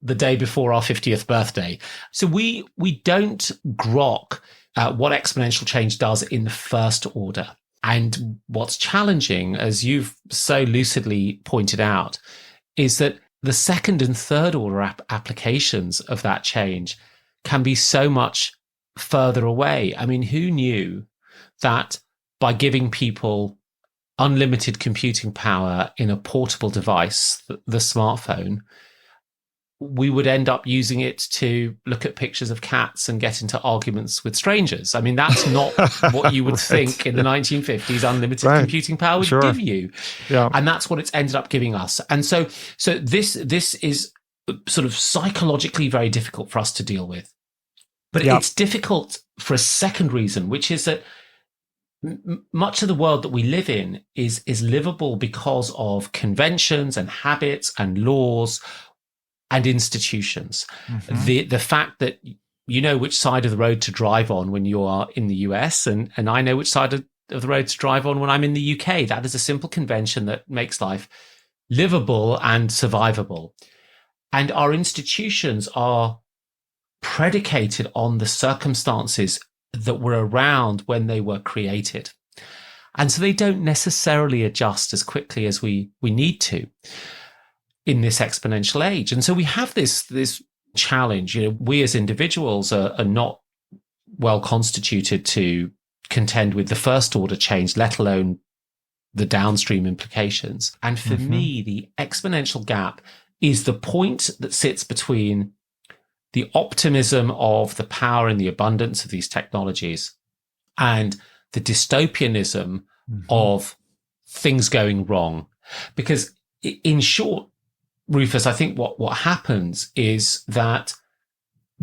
Speaker 1: the day before our 50th birthday. So we don't grok what exponential change does in the first order. And what's challenging, as you've so lucidly pointed out, is that the second and third order applications of that change can be so much further away. I mean, who knew that by giving people unlimited computing power in a portable device, the smartphone, we would end up using it to look at pictures of cats and get into arguments with strangers. I mean, that's not what you would think in the 1950s unlimited computing power would give you. Yeah. And that's what it's ended up giving us. And so this is sort of psychologically very difficult for us to deal with. But it's difficult for a second reason, which is that much of the world that we live in is livable because of conventions and habits and laws and institutions. The fact that you know which side of the road to drive on when you are in the US, and I know which side of the road to drive on when I'm in the UK. That is a simple convention that makes life livable and survivable. And our institutions are predicated on the circumstances that were around when they were created. And so they don't necessarily adjust as quickly as we need to in this exponential age. And so we have this challenge. We as individuals are not well constituted to contend with the first order change, let alone the downstream implications. And for me, the exponential gap is the point that sits between the optimism of the power and the abundance of these technologies and the dystopianism of things going wrong. Because in short, Rufus, I think what happens is that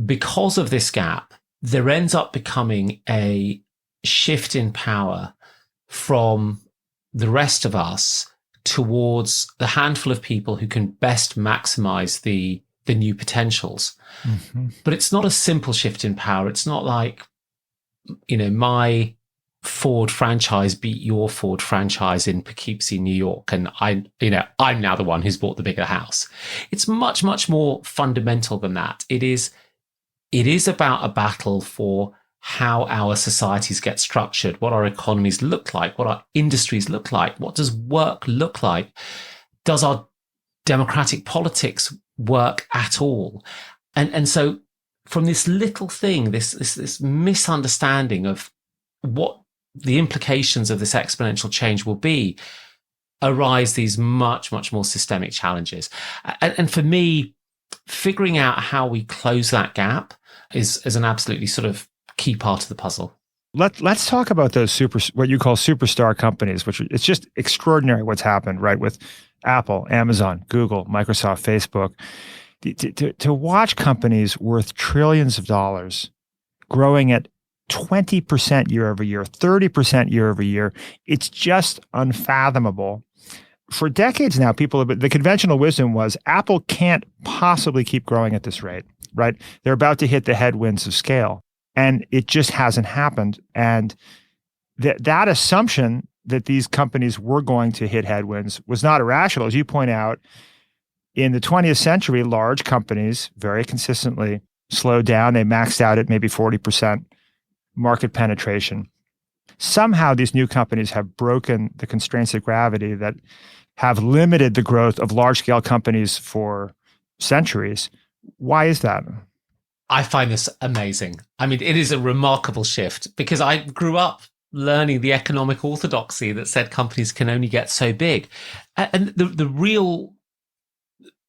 Speaker 1: because of this gap, there ends up becoming a shift in power from the rest of us towards the handful of people who can best maximize the new potentials. But it's not a simple shift in power. It's not like, my Ford franchise beat your Ford franchise in Poughkeepsie, New York, and I'm now the one who's bought the bigger house. It's much, much more fundamental than that. It is about a battle for how our societies get structured, what our economies look like, what our industries look like, what does work look like? Does our democratic politics work at all? And so from this little thing, this misunderstanding of what the implications of this exponential change will be, arise these much, much more systemic challenges. And for me, figuring out how we close that gap is an absolutely sort of key part of the puzzle.
Speaker 2: Let's talk about those what you call superstar companies, which it's just extraordinary what's happened, right? With Apple, Amazon, Google, Microsoft, Facebook, to watch companies worth trillions of dollars growing at 20% year over year, 30% year over year. It's just unfathomable. For decades now, the conventional wisdom was Apple can't possibly keep growing at this rate, right? They're about to hit the headwinds of scale. And it just hasn't happened. And that assumption that these companies were going to hit headwinds was not irrational. As you point out, in the 20th century, large companies very consistently slowed down. They maxed out at maybe 40% market penetration. Somehow these new companies have broken the constraints of gravity that have limited the growth of large-scale companies for centuries. Why is that?
Speaker 1: I find this amazing. I mean, it is a remarkable shift because I grew up learning the economic orthodoxy that said companies can only get so big. And the real,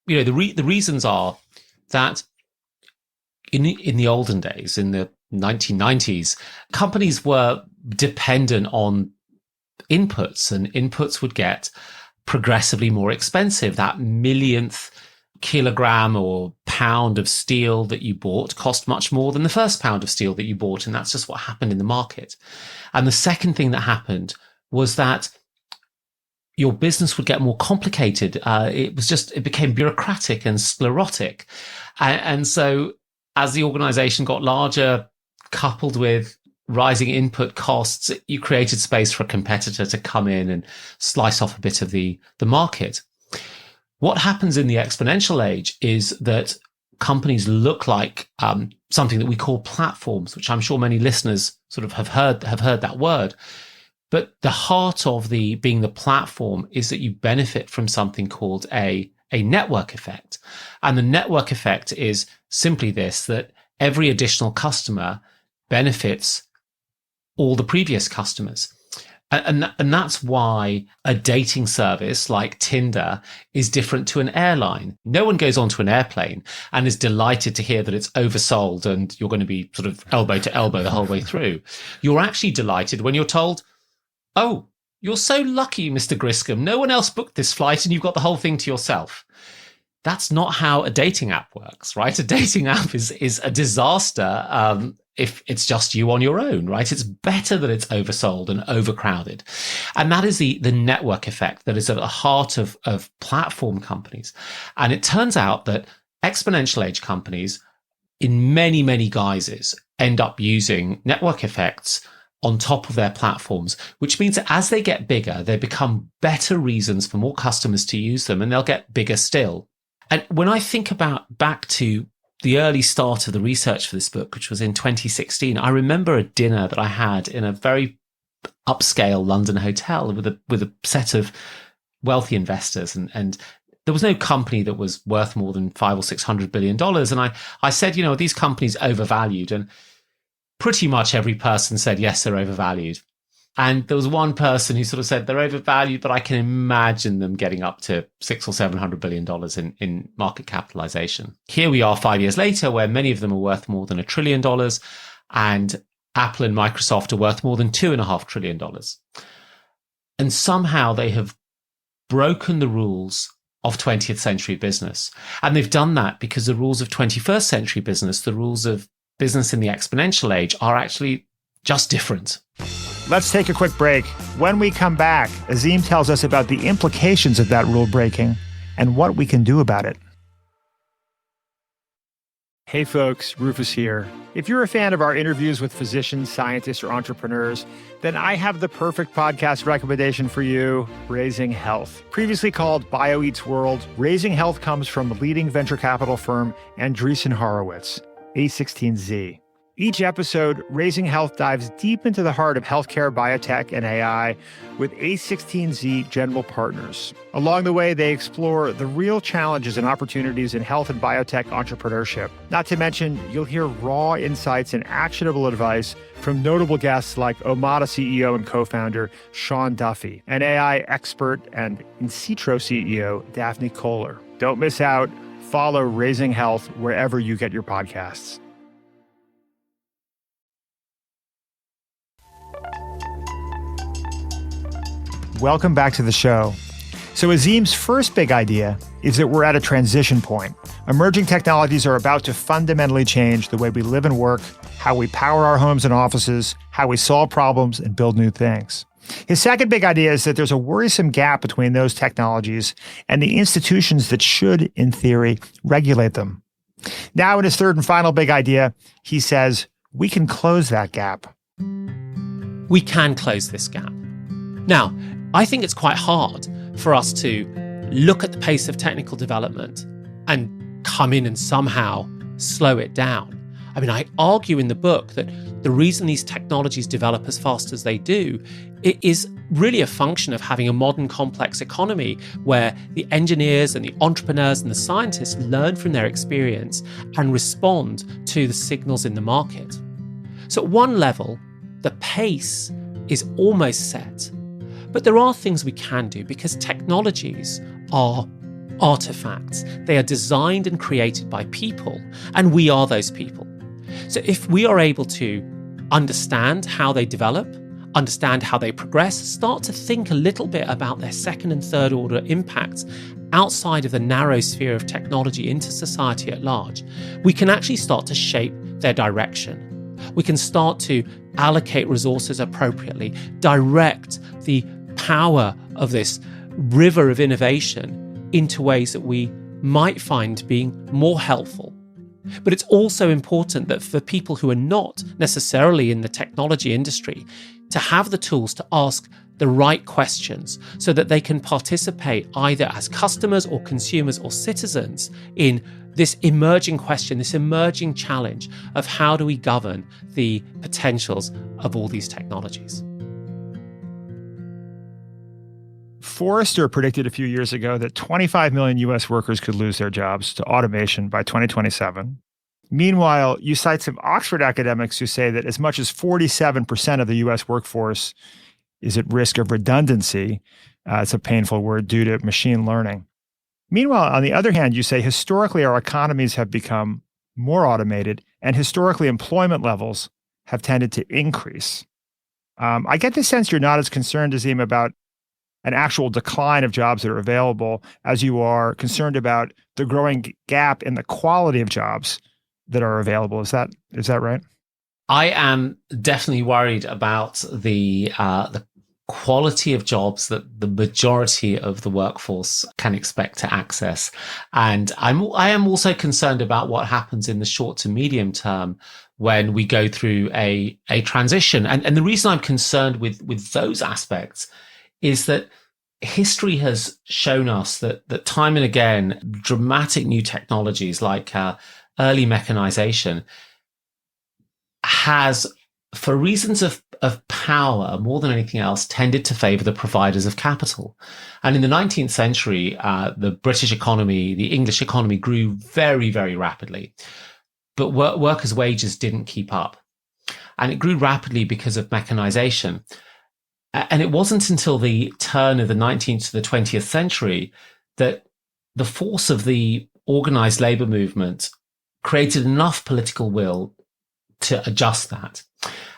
Speaker 1: the reasons are that in the olden days, in the 1990s, companies were dependent on inputs, and inputs would get progressively more expensive. That millionth kilogram or pound of steel that you bought cost much more than the first pound of steel that you bought. And that's just what happened in the market. And the second thing that happened was that your business would get more complicated. It became bureaucratic and sclerotic. And so as the organization got larger, coupled with rising input costs, you created space for a competitor to come in and slice off a bit of the market. What happens in the exponential age is that companies look like something that we call platforms, which I'm sure many listeners sort of have heard that word. But the heart of being the platform is that you benefit from something called a network effect. And the network effect is simply this, that every additional customer benefits all the previous customers. And that's why a dating service like Tinder is different to an airline. No one goes onto an airplane and is delighted to hear that it's oversold and you're going to be sort of elbow to elbow the whole way through. You're actually delighted when you're told, "Oh, you're so lucky, Mr. Griscom. No one else booked this flight and you've got the whole thing to yourself." That's not how a dating app works, right? A dating app is a disaster if it's just you on your own, right? It's better that it's oversold and overcrowded. And that is the network effect that is at the heart of platform companies. And it turns out that exponential age companies, in many, many guises, end up using network effects on top of their platforms, which means that as they get bigger, they become better reasons for more customers to use them, and they'll get bigger still. And when I think back to the early start of the research for this book, which was in 2016, I remember a dinner that I had in a very upscale London hotel with a set of wealthy investors, and there was no company that was worth more than $500 or $600 billion. And I said, are these companies overvalued? And pretty much every person said, yes, they're overvalued. And there was one person who sort of said they're overvalued, but I can imagine them getting up to $600 or $700 billion in market capitalization. Here we are 5 years later, where many of them are worth more than $1 trillion, and Apple and Microsoft are worth more than $2.5 trillion. And somehow they have broken the rules of 20th century business. And they've done that because the rules of 21st century business, the rules of business in the exponential age, are actually just different.
Speaker 2: Let's take a quick break. When we come back, Azeem tells us about the implications of that rule breaking and what we can do about it. Hey folks, Rufus here. If you're a fan of our interviews with physicians, scientists, or entrepreneurs, then I have the perfect podcast recommendation for you, Raising Health. Previously called BioEats World, Raising Health comes from leading venture capital firm Andreessen Horowitz, A16Z. Each episode, Raising Health dives deep into the heart of healthcare, biotech, and AI with A16Z general partners. Along the way, they explore the real challenges and opportunities in health and biotech entrepreneurship. Not to mention, you'll hear raw insights and actionable advice from notable guests like Omada CEO and co-founder Sean Duffy, and AI expert and In-Sitro CEO Daphne Kohler. Don't miss out. Follow Raising Health wherever you get your podcasts. Welcome back to the show. So Azeem's first big idea is that we're at a transition point. Emerging technologies are about to fundamentally change the way we live and work, how we power our homes and offices, how we solve problems and build new things. His second big idea is that there's a worrisome gap between those technologies and the institutions that should, in theory, regulate them. Now, in his third and final big idea, he says, we can close that gap.
Speaker 8: We can close this gap. Now, I think it's quite hard for us to look at the pace of technical development and come in and somehow slow it down. I mean, I argue in the book that the reason these technologies develop as fast as they do, it is really a function of having a modern complex economy where the engineers and the entrepreneurs and the scientists learn from their experience and respond to the signals in the market. So at one level, the pace is almost set. But there are things we can do because technologies are artifacts. They are designed and created by people, and we are those people. So if we are able to understand how they develop, understand how they progress, start to think a little bit about their second and third order impacts outside of the narrow sphere of technology into society at large, we can actually start to shape their direction. We can start to allocate resources appropriately, direct the power of this river of innovation into ways that we might find being more helpful. But it's also important that for people who are not necessarily in the technology industry, to have the tools to ask the right questions so that they can participate either as customers or consumers or citizens in this emerging question, this emerging challenge of how do we govern the potentials of all these technologies.
Speaker 2: Forrester predicted a few years ago that 25 million U.S. workers could lose their jobs to automation by 2027. Meanwhile, you cite some Oxford academics who say that as much as 47% of the U.S. workforce is at risk of redundancy. It's a painful word due to machine learning. Meanwhile, on the other hand, you say historically our economies have become more automated and historically employment levels have tended to increase. I get the sense you're not as concerned, Azeem, about an actual decline of jobs that are available as you are concerned about the growing gap in the quality of jobs that are available. Is that right?
Speaker 1: I am definitely worried about the quality of jobs that the majority of the workforce can expect to access. And I am also concerned about what happens in the short to medium term when we go through a transition. And the reason I'm concerned with those aspects is that history has shown us that time and again, dramatic new technologies like early mechanization has, for reasons of power, more than anything else, tended to favor the providers of capital. And in the 19th century, the British economy, the English economy grew very, very rapidly. But workers' wages didn't keep up. And it grew rapidly because of mechanization. And it wasn't until the turn of the 19th to the 20th century that the force of the organized labor movement created enough political will to adjust that.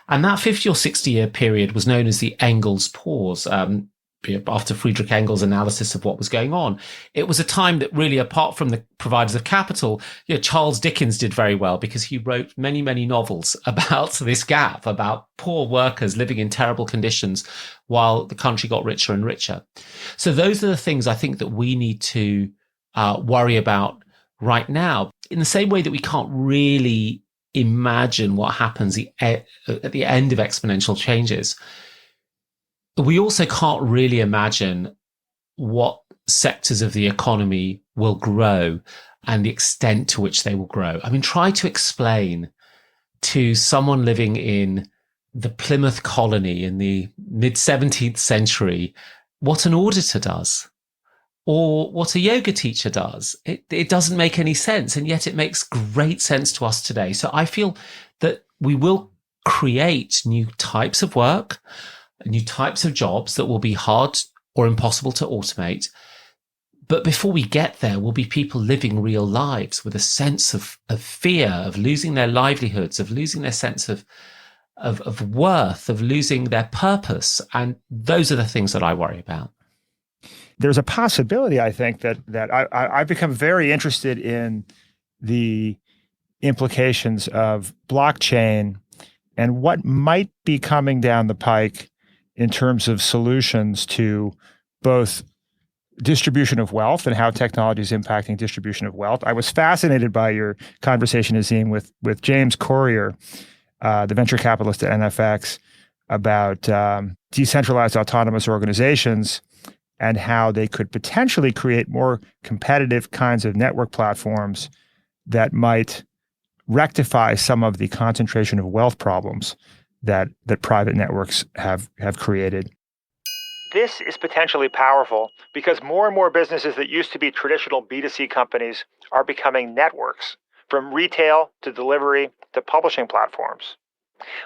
Speaker 1: And that 50 or 60 year period was known as the Engels pause. After Friedrich Engels' analysis of what was going on, it was a time that really, apart from the providers of capital, Charles Dickens did very well because he wrote many, many novels about this gap, about poor workers living in terrible conditions while the country got richer and richer. So those are the things I think that we need to worry about right now, in the same way that we can't really imagine what happens at the end of exponential changes. We also can't really imagine what sectors of the economy will grow and the extent to which they will grow. I mean, try to explain to someone living in the Plymouth colony in the mid-17th century what an auditor does or what a yoga teacher does. It doesn't make any sense, and yet it makes great sense to us today. So I feel that we will create new types of work, new types of jobs that will be hard or impossible to automate. But before we get there, will be people living real lives with a sense of fear, of losing their livelihoods, of losing their sense of worth, of losing their purpose. And those are the things that I worry about.
Speaker 2: There's a possibility, I think, that I've become very interested in the implications of blockchain and what might be coming down the pike in terms of solutions to both distribution of wealth and how technology is impacting distribution of wealth. I was fascinated by your conversation, Azeem, with James Corrier, the venture capitalist at NFX, about decentralized autonomous organizations and how they could potentially create more competitive kinds of network platforms that might rectify some of the concentration of wealth problems that private networks have created. This is potentially powerful because more and more businesses that used to be traditional B2C companies are becoming networks, from retail to delivery to publishing platforms.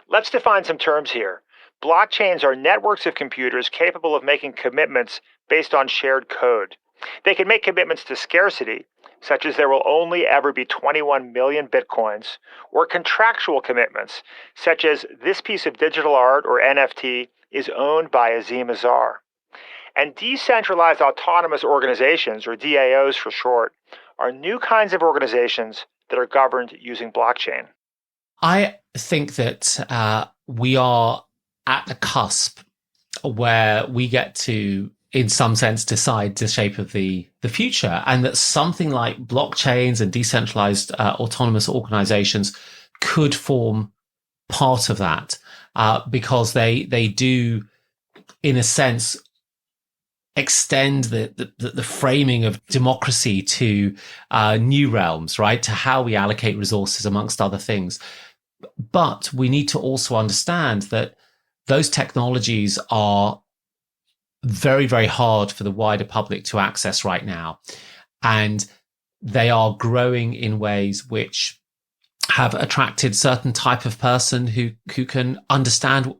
Speaker 2: Let's define some terms here. Blockchains are networks of computers capable of making commitments based on shared code. They can make commitments to scarcity, such as there will only ever be 21 million bitcoins, or contractual commitments, such as this piece of digital art or NFT is owned by Azeem Azhar. And decentralized autonomous organizations, or DAOs for short, are new kinds of organizations that are governed using blockchain.
Speaker 1: I think that we are at the cusp where we get to in some sense, decide the shape of the future, and that something like blockchains and decentralized autonomous organizations could form part of that, because they do, in a sense, extend the framing of democracy to new realms, right? To how we allocate resources, amongst other things. But we need to also understand that those technologies are very, very hard for the wider public to access right now. And they are growing in ways which have attracted certain type of person who can understand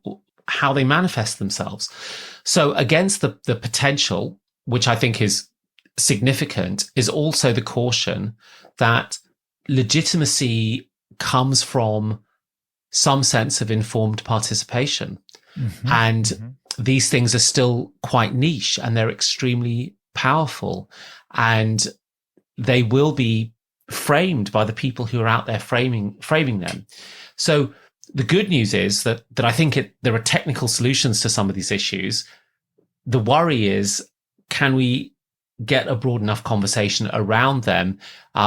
Speaker 1: how they manifest themselves. So against the potential, which I think is significant, is also the caution that legitimacy comes from some sense of informed participation. Mm-hmm. And mm-hmm. these things are still quite niche, and they're extremely powerful, and they will be framed by the people who are out there framing them. So the good news is that I think there are technical solutions to some of these issues. The worry is, can we get a broad enough conversation around them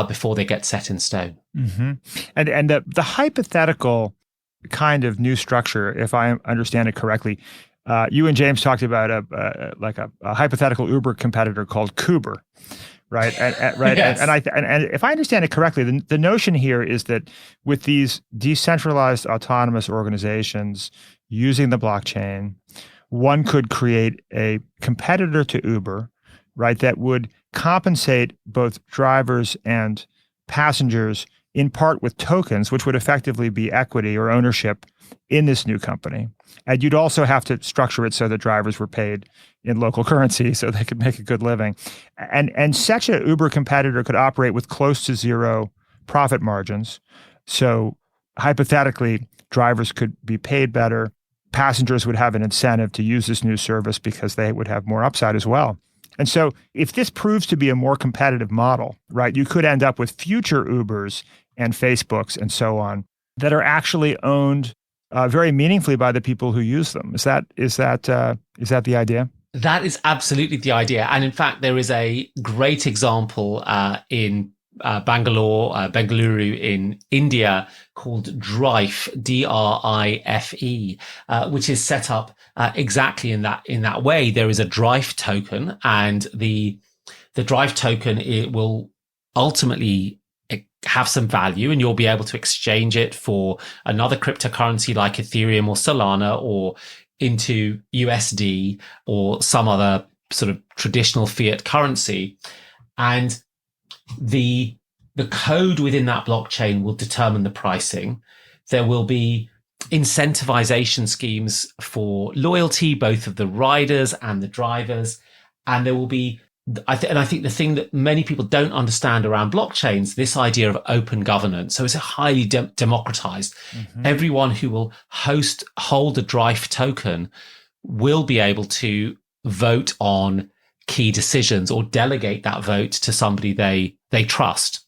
Speaker 1: before they get set in stone?
Speaker 2: Mm-hmm. And the hypothetical kind of new structure, if I understand it correctly, you and James talked about a hypothetical Uber competitor called Kuber, right? Right. Yes. And if I understand it correctly, the notion here is that with these decentralized autonomous organizations using the blockchain, one could create a competitor to Uber, right, that would compensate both drivers and passengers in part with tokens, which would effectively be equity or ownership in this new company. And you'd also have to structure it so that drivers were paid in local currency so they could make a good living. And such a Uber competitor could operate with close to zero profit margins. So hypothetically, drivers could be paid better. Passengers would have an incentive to use this new service because they would have more upside as well. And so if this proves to be a more competitive model, right, you could end up with future Ubers and Facebooks and so on that are actually owned very meaningfully by the people who use them. Is that the idea?
Speaker 1: That is absolutely the idea. And in fact, there is a great example in Bengaluru in India called Drife, D-R-I-F-E, which is set up exactly in that way. There is a Drife token, and the Drife token, it will ultimately have some value, and you'll be able to exchange it for another cryptocurrency like Ethereum or Solana, or into USD or some other sort of traditional fiat currency. And the code within that blockchain will determine the pricing. There will be incentivization schemes for loyalty, both of the riders and the drivers. And there will be, I think the thing that many people don't understand around blockchains, this idea of open governance. So it's highly democratized. Mm-hmm. Everyone who will hold a Drife token will be able to vote on key decisions or delegate that vote to somebody they trust.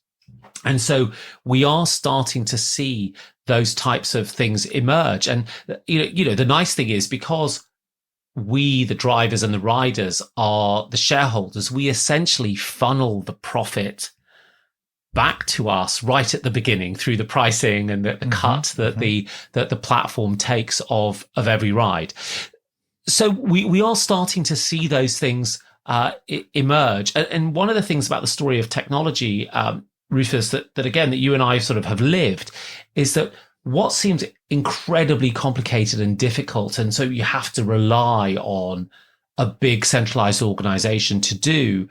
Speaker 1: And so we are starting to see those types of things emerge. And, you know, the nice thing is, because we, the drivers and the riders, are the shareholders, we essentially funnel the profit back to us right at the beginning through the pricing and the cut that the platform takes of every ride. So we are starting to see those things emerge. And one of the things about the story of technology, Rufus, that again, that you and I sort of have lived, is that what seems incredibly complicated and difficult, and so you have to rely on a big centralized organization to do,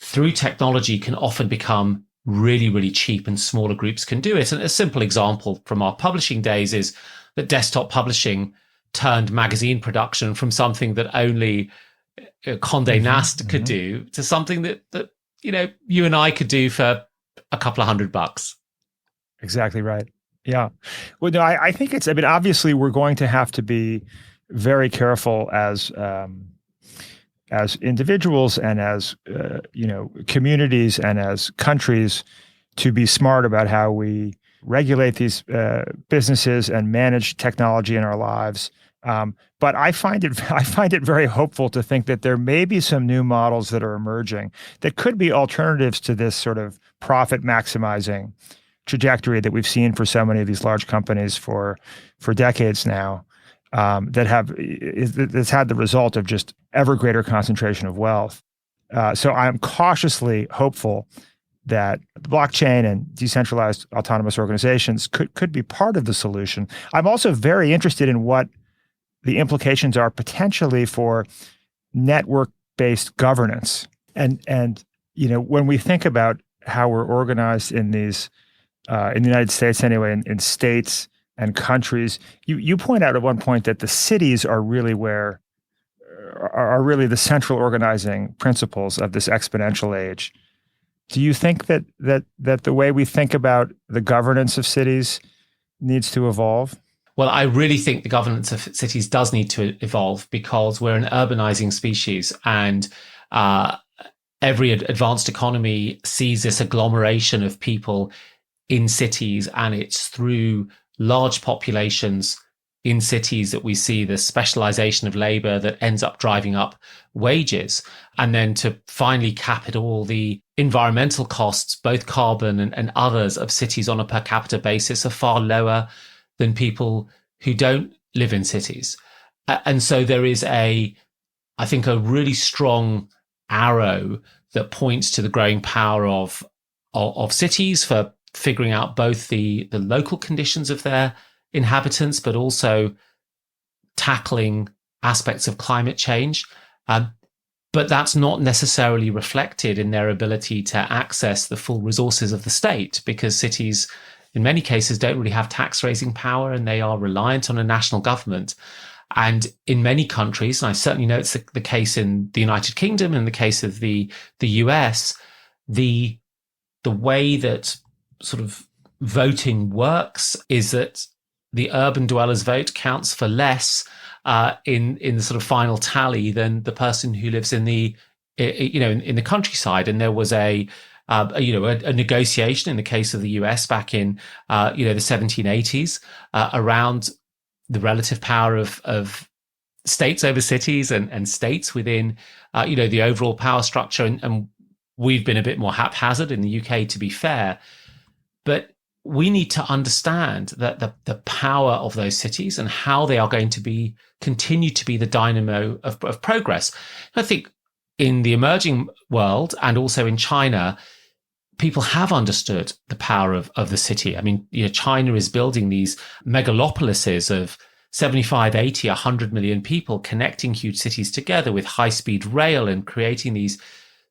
Speaker 1: through technology can often become really, really cheap, and smaller groups can do it. And a simple example from our publishing days is that desktop publishing turned magazine production from something that only Condé Nast could do to something that you know, you and I could do for a couple of $100.
Speaker 2: Exactly right. Yeah. Well, no, I think it's, I mean, obviously we're going to have to be very careful as individuals and as, communities and as countries to be smart about how we regulate these businesses and manage technology in our lives. But I find it very hopeful to think that there may be some new models that are emerging that could be alternatives to this sort of profit maximizing trajectory that we've seen for so many of these large companies for decades now, that's had the result of just ever greater concentration of wealth. So I'm cautiously hopeful that blockchain and decentralized autonomous organizations could be part of the solution. I'm also very interested in what the implications are potentially for network-based governance. And when we think about how we're organized in these, in the United States anyway, in states and countries, you point out at one point that the cities are really the central organizing principles of this exponential age. Do you think that the way we think about the governance of cities needs to evolve?
Speaker 1: Well, I really think the governance of cities does need to evolve because we're an urbanizing species, and every advanced economy sees this agglomeration of people in cities, and it's through large populations in cities that we see the specialization of labor that ends up driving up wages. And then to finally cap it all, the environmental costs, both carbon and others, of cities on a per capita basis are far lower than people who don't live in cities. And so there is I think a really strong arrow that points to the growing power of cities for figuring out both the local conditions of their inhabitants, but also tackling aspects of climate change. But that's not necessarily reflected in their ability to access the full resources of the state, because cities, in many cases, don't really have tax raising power, and they are reliant on a national government. And in many countries, and I certainly know it's the case in the United Kingdom, in the case of the US, the way that sort of voting works is that the urban dwellers vote counts for less in the sort of final tally than the person who lives in the countryside. And there was a negotiation in the case of the US back in the 1780s around the relative power of states over cities and states within the overall power structure. And we've been a bit more haphazard in the UK, to be fair. But we need to understand that the power of those cities and how they are going to continue to be the dynamo of progress. I think in the emerging world and also in China, people have understood the power of the city. I mean, China is building these megalopolises of 75, 80, 100 million people, connecting huge cities together with high-speed rail and creating these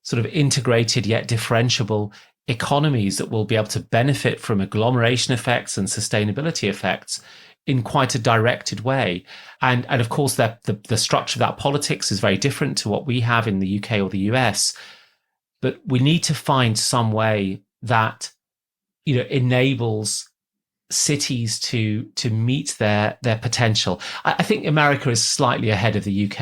Speaker 1: sort of integrated yet differentiable economies that will be able to benefit from agglomeration effects and sustainability effects in quite a directed way. And of course, the structure of that politics is very different to what we have in the UK or the US. But we need to find some way that enables cities to meet their potential. I think America is slightly ahead of the UK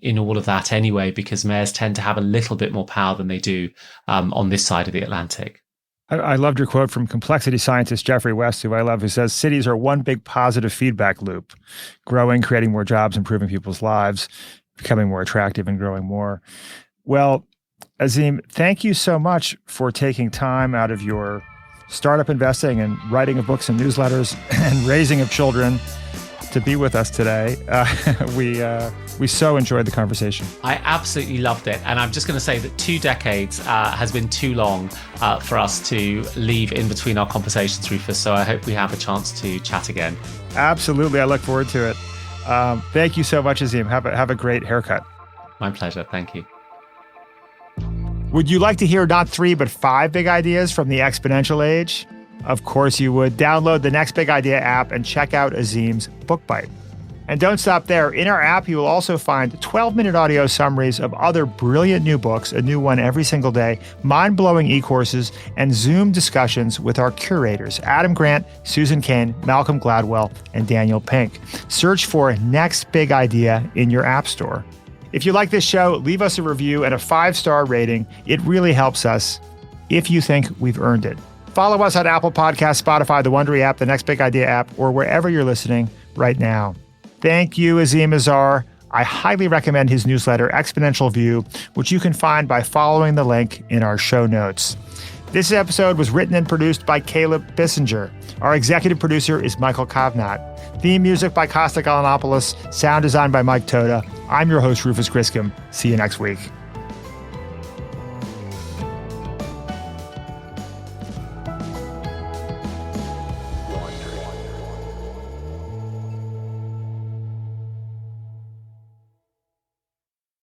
Speaker 1: in all of that anyway, because mayors tend to have a little bit more power than they do on this side of the Atlantic.
Speaker 2: I loved your quote from complexity scientist Jeffrey West, who I love, who says, cities are one big positive feedback loop, growing, creating more jobs, improving people's lives, becoming more attractive and growing more. Well, Azeem, thank you so much for taking time out of your startup investing and writing of books and newsletters and raising of children to be with us today. We so enjoyed the conversation.
Speaker 1: I absolutely loved it. And I'm just going to say that 2 decades has been too long for us to leave in between our conversations, Rufus. So I hope we have a chance to chat again.
Speaker 2: Absolutely. I look forward to it. Thank you so much, Azeem. Have a great haircut.
Speaker 1: My pleasure. Thank you.
Speaker 2: Would you like to hear not 3, but 5 big ideas from the exponential age? Of course you would. Download the Next Big Idea app and check out Azeem's Book Bite. And don't stop there. In our app, you will also find 12-minute audio summaries of other brilliant new books, a new one every single day, mind-blowing e-courses, and Zoom discussions with our curators, Adam Grant, Susan Cain, Malcolm Gladwell, and Daniel Pink. Search for Next Big Idea in your app store. If you like this show, leave us a review and a 5-star rating. It really helps us if you think we've earned it. Follow us on Apple Podcasts, Spotify, the Wondery app, the Next Big Idea app, or wherever you're listening right now. Thank you, Azeem Azhar. I highly recommend his newsletter, Exponential View, which you can find by following the link in our show notes. This episode was written and produced by Caleb Bissinger. Our executive producer is Michael Kovnat. Theme music by Costa Galanopoulos. Sound design by Mike Toda. I'm your host, Rufus Griscom. See you next week.